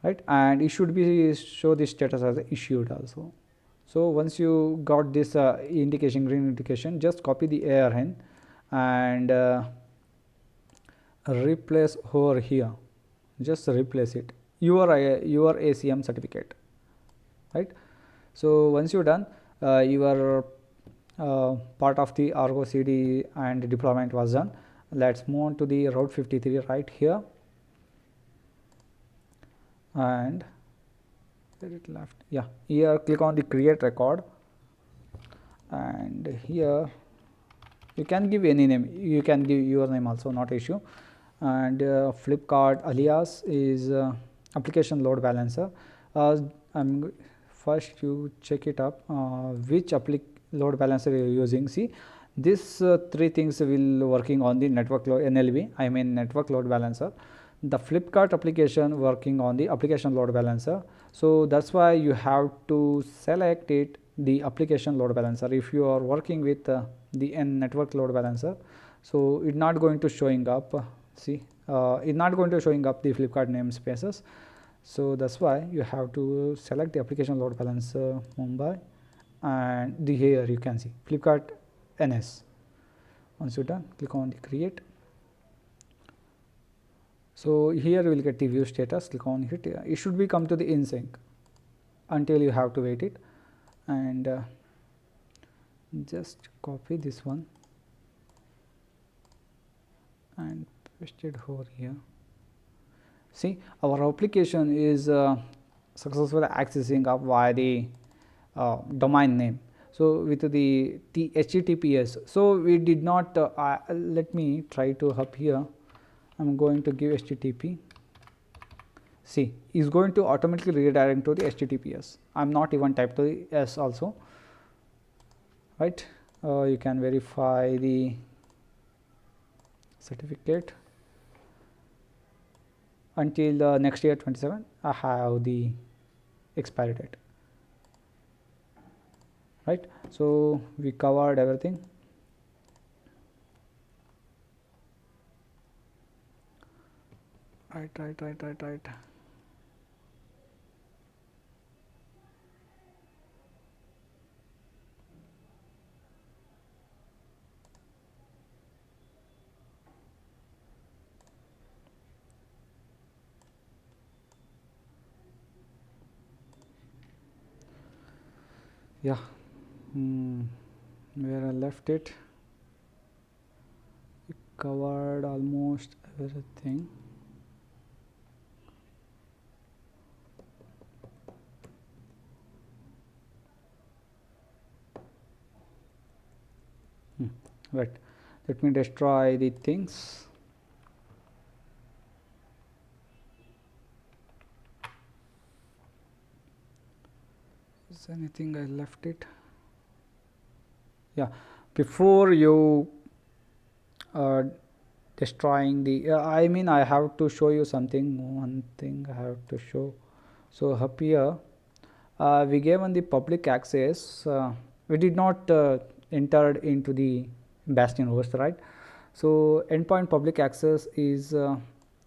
right? And it should be show the status as issued also. So once you got this indication, green indication, just copy the ARN and replace over here, just replace it, your ACM certificate, right? So once you're done, your part of the ArgoCD and deployment was done. Let's move on to the Route 53 right here, and where it left, yeah, here click on the create record, and here you can give any name, you can give your name also, not issue. And Flipkart alias is application load balancer. First you check it up which load balancer you are using. See, this three things will working on the network load NLB, I mean network load balancer. The Flipkart application working on the application load balancer. So that's why you have to select it, the application load balancer. If you are working with the network load balancer, so it's not going to showing up. See, it's not going to showing up the Flipkart namespaces. So that's why you have to select the application load balancer Mumbai, and here you can see Flipkart NS. Once you're done, click on the create. So here you will get the view status. Click on it. It should be come to the in sync. Until you have to wait it, and just copy this one and paste it over here. See, our application is successfully accessing up via the domain name. So with the HTTPS, so we did not let me try to up here. I'm going to give HTTP. See, is going to automatically redirect to the HTTPS. I'm not even type to the S also, right? You can verify the certificate until next year 27. I have the expiry date, right? So we covered everything. Right. Yeah, where I left it, we covered almost everything. Right, let me destroy the things. Is anything I left it? Yeah, before you destroying the I mean I have to show you one thing I have to show. So up here we gave on the public access, we did not entered into the Bastion host, right? So endpoint public access is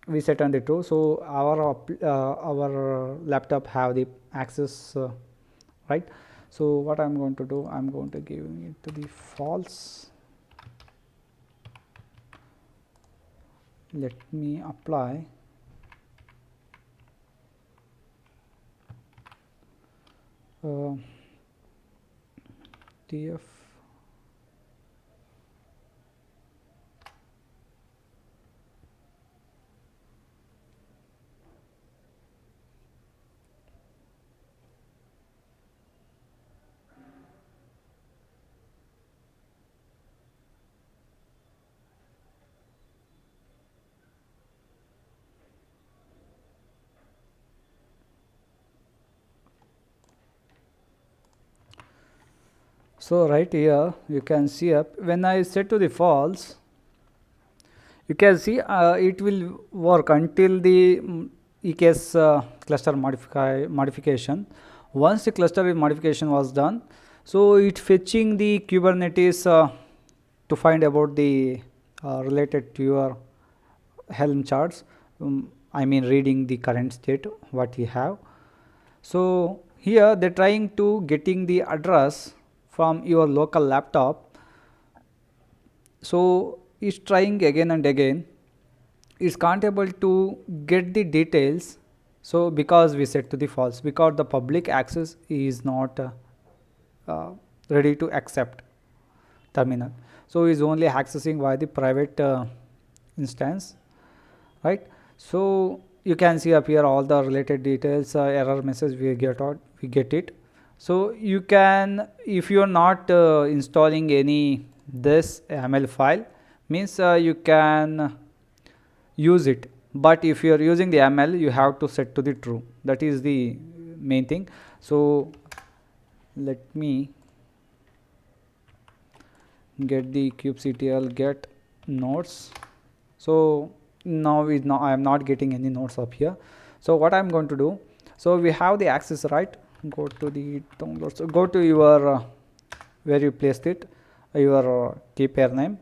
we set on the true, so our laptop have the access, right? So what I'm going to do, I'm going to give it to the false. Let me apply TF So right here you can see up when I set to the false, you can see it will work until the EKS cluster modification. Once the cluster modification was done, so it fetching the Kubernetes to find about the related to your Helm charts. I mean reading the current state what you have. So here they're trying to getting the address from your local laptop. So it's trying again and again. It's can't able to get the details. So because we set to the false, because the public access is not ready to accept terminal. So is only accessing via the private instance, right? So you can see up here all the related details, error message we get it. So you can, if you are not installing any this YAML file, means you can use it, but if you are using the YAML you have to set to the true. That is the main thing. So let me get the kubectl get nodes. So now I am not getting any nodes up here. So what I'm going to do, so we have the access, right? Go to the downloads, so go to your where you placed it, your key pair name,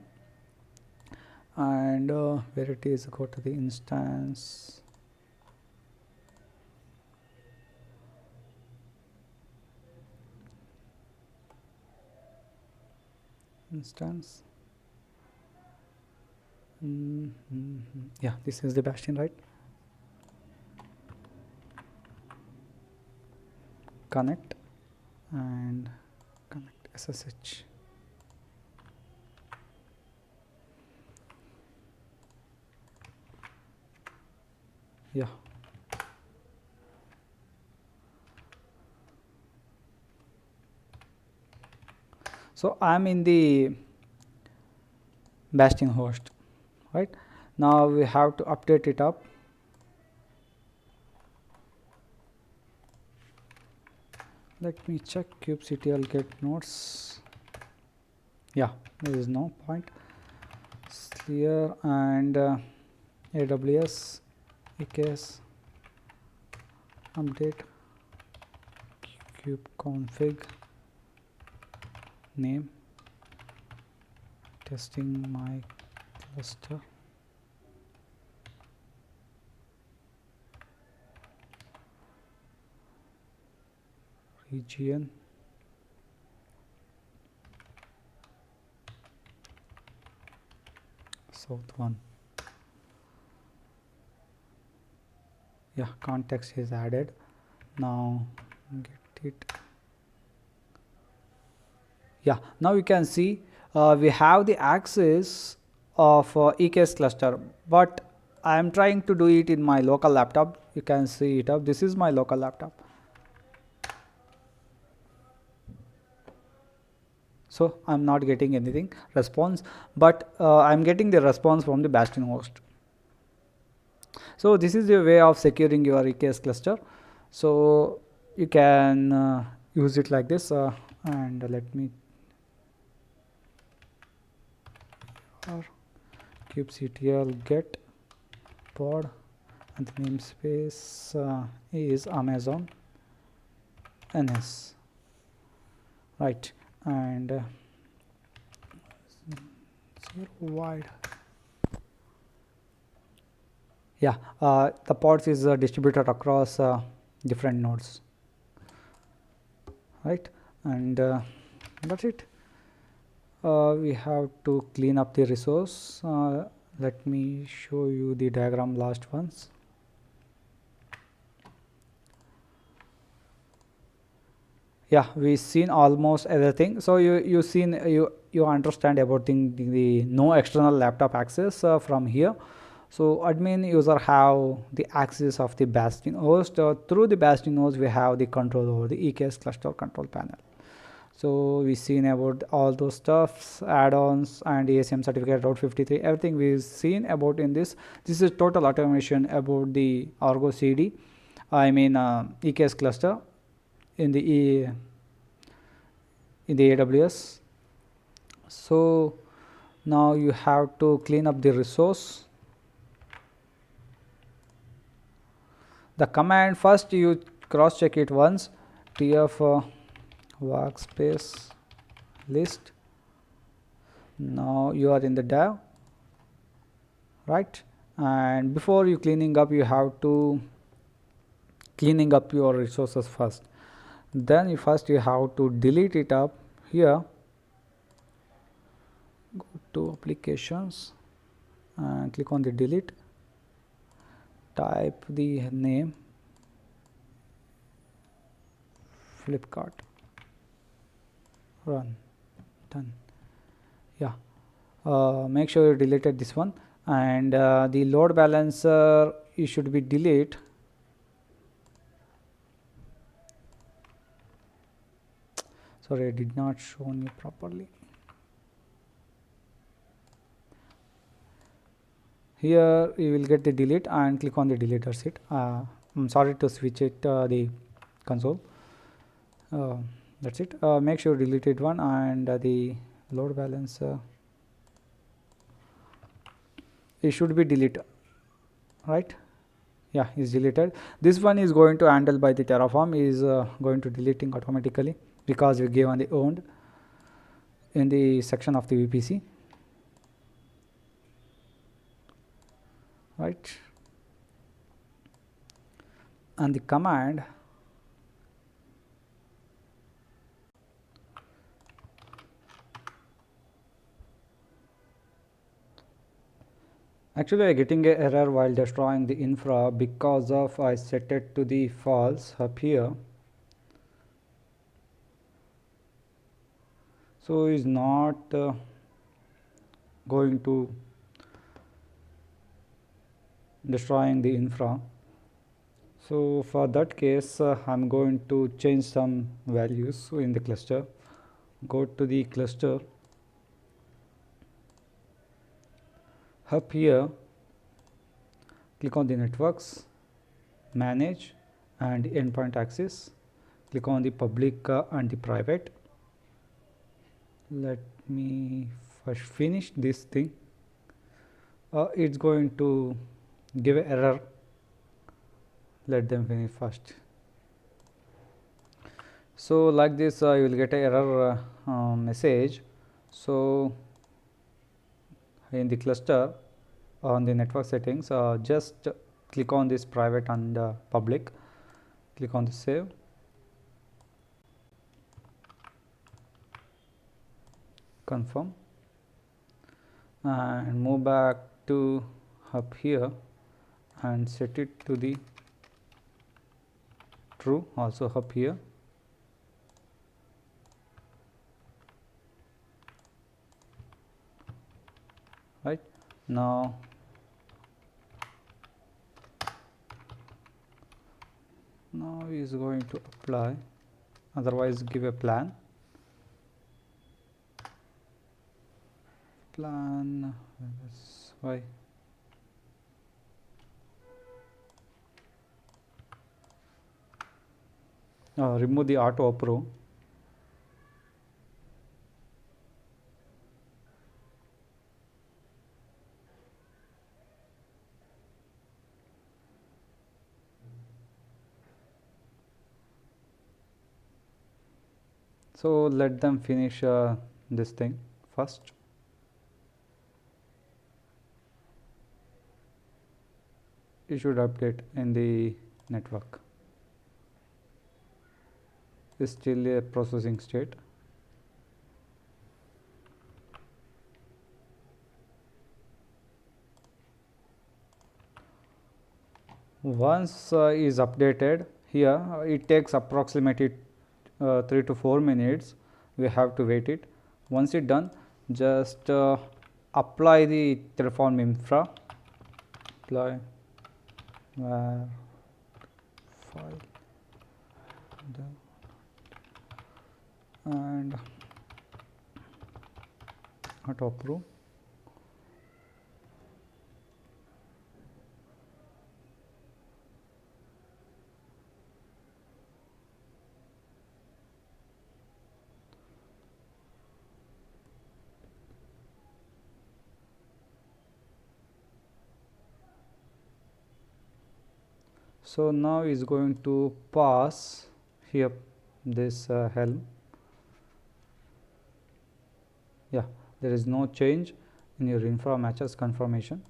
and where it is, go to the instance, yeah, this is the Bastion, right? Connect and connect SSH. Yeah, so I'm in the Bastion host, right? Now we have to update it up. Let me check kubectl get nodes. Yeah, there is no point. Clear and AWS EKS update kubeconfig name testing my cluster region south 1. Yeah, context is added. Now get it Yeah, now you can see we have the access of EKS cluster, but I am trying to do it in my local laptop. You can see it up. This is my local laptop. So I'm not getting anything response, but I'm getting the response from the Bastion host. So this is the way of securing your EKS cluster. So you can use it like this, and let me kubectl get pod, and the namespace is Amazon NS, right, and wide. Yeah, the pods is distributed across different nodes, right, and that's it. We have to clean up the resource. Let me show you the diagram last once. Yeah, we've seen almost everything. So you understand about the no external laptop access from here. So admin user have the access of the Bastion host. Through the Bastion host we have the control over the EKS cluster control panel. So we've seen about all those stuffs, add-ons, and ACM certificate, Route53, everything we've seen about in this. This is total automation about the ArgoCD, I mean EKS cluster in the AWS. So now you have to clean up the resource. The command, first you cross check it once, tf workspace list. Now you are in the dev, right, and before you cleaning up you have to cleaning up your resources first. Then you have to delete it up here. Go to applications and click on the delete, type the name Flipkart, run, done. Yeah, make sure you deleted this one, and the load balancer you should be delete. Sorry, I did not show you properly. Here you will get the delete and click on the delete. That's it. I'm sorry to switch it the console. That's it. Make sure deleted one, and the load balancer it should be deleted, right? Yeah, is deleted. This one is going to handle by the Terraform, is going to deleting automatically because we gave on the owned in the section of the VPC, right, and the command actually I getting a error while destroying the infra because of I set it to the false up here. So is not going to destroying the infra. So for that case I'm going to change some values. So in the cluster, go to the cluster, up here click on the networks, manage, and endpoint access. Click on the public and the private. Let me first finish this thing. It's going to give an error. Let them finish first. So like this you will get an error message. So in the cluster on the network settings, just click on this private and public, click on the save, confirm, and move back to up here and set it to the true, also up here. Now is going to apply, otherwise give a plan. Why? Remove the auto approve. So let them finish this thing first. It should update in the network. It's still a processing state. Once is updated here, it takes approximately 3 to 4 minutes. We have to wait it. Once it done, just apply the Terraform infra. Apply where file and auto approve. So now is going to pass here this Helm. Yeah, there is no change in your infra matches confirmation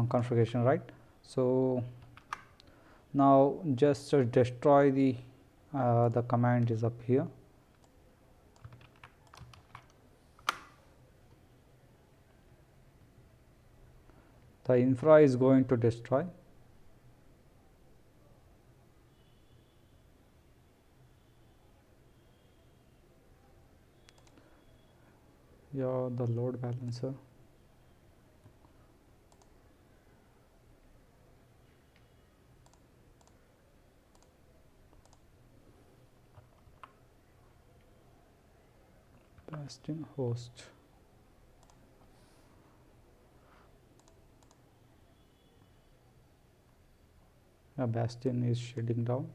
configuration, right? So now just destroy the command is up here. The infra is going to destroy. Yeah, the load balancer. Bastion Host. Bastion is shutting down.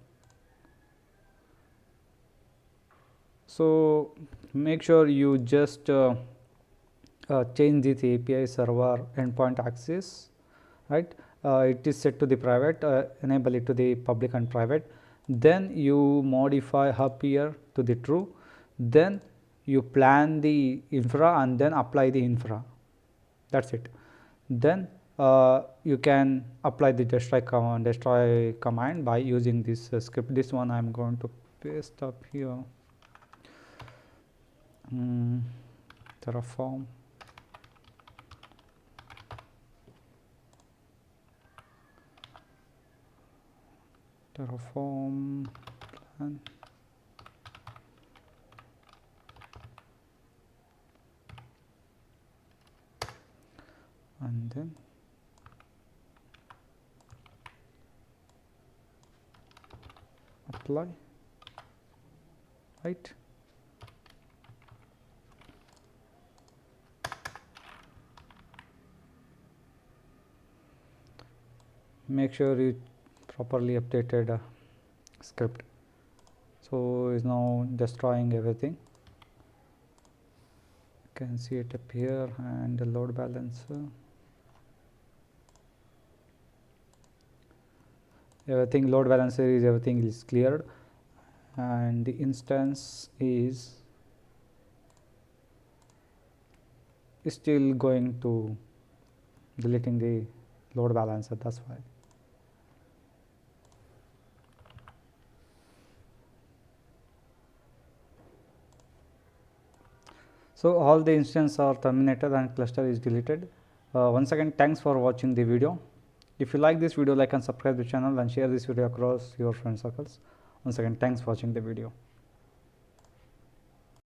So make sure you just change this API server endpoint access, right? It is set to the private, enable it to the public and private. Then you modify hub here to the true. Then you plan the infra and then apply the infra. That's it. Then you can apply the destroy command by using this script. This one I am going to paste up here. Terraform. Terraform plan. And then apply, right? Make sure you properly updated script. So is now destroying everything. You can see it up here, and the load balancer. Everything load balancer is everything is cleared, and the instance is still going to deleting the load balancer. That's why. So all the instances are terminated and cluster is deleted. Once again, thanks for watching the video. If you like this video, like and subscribe the channel and share this video across your friend circles. Once again, thanks for watching the video.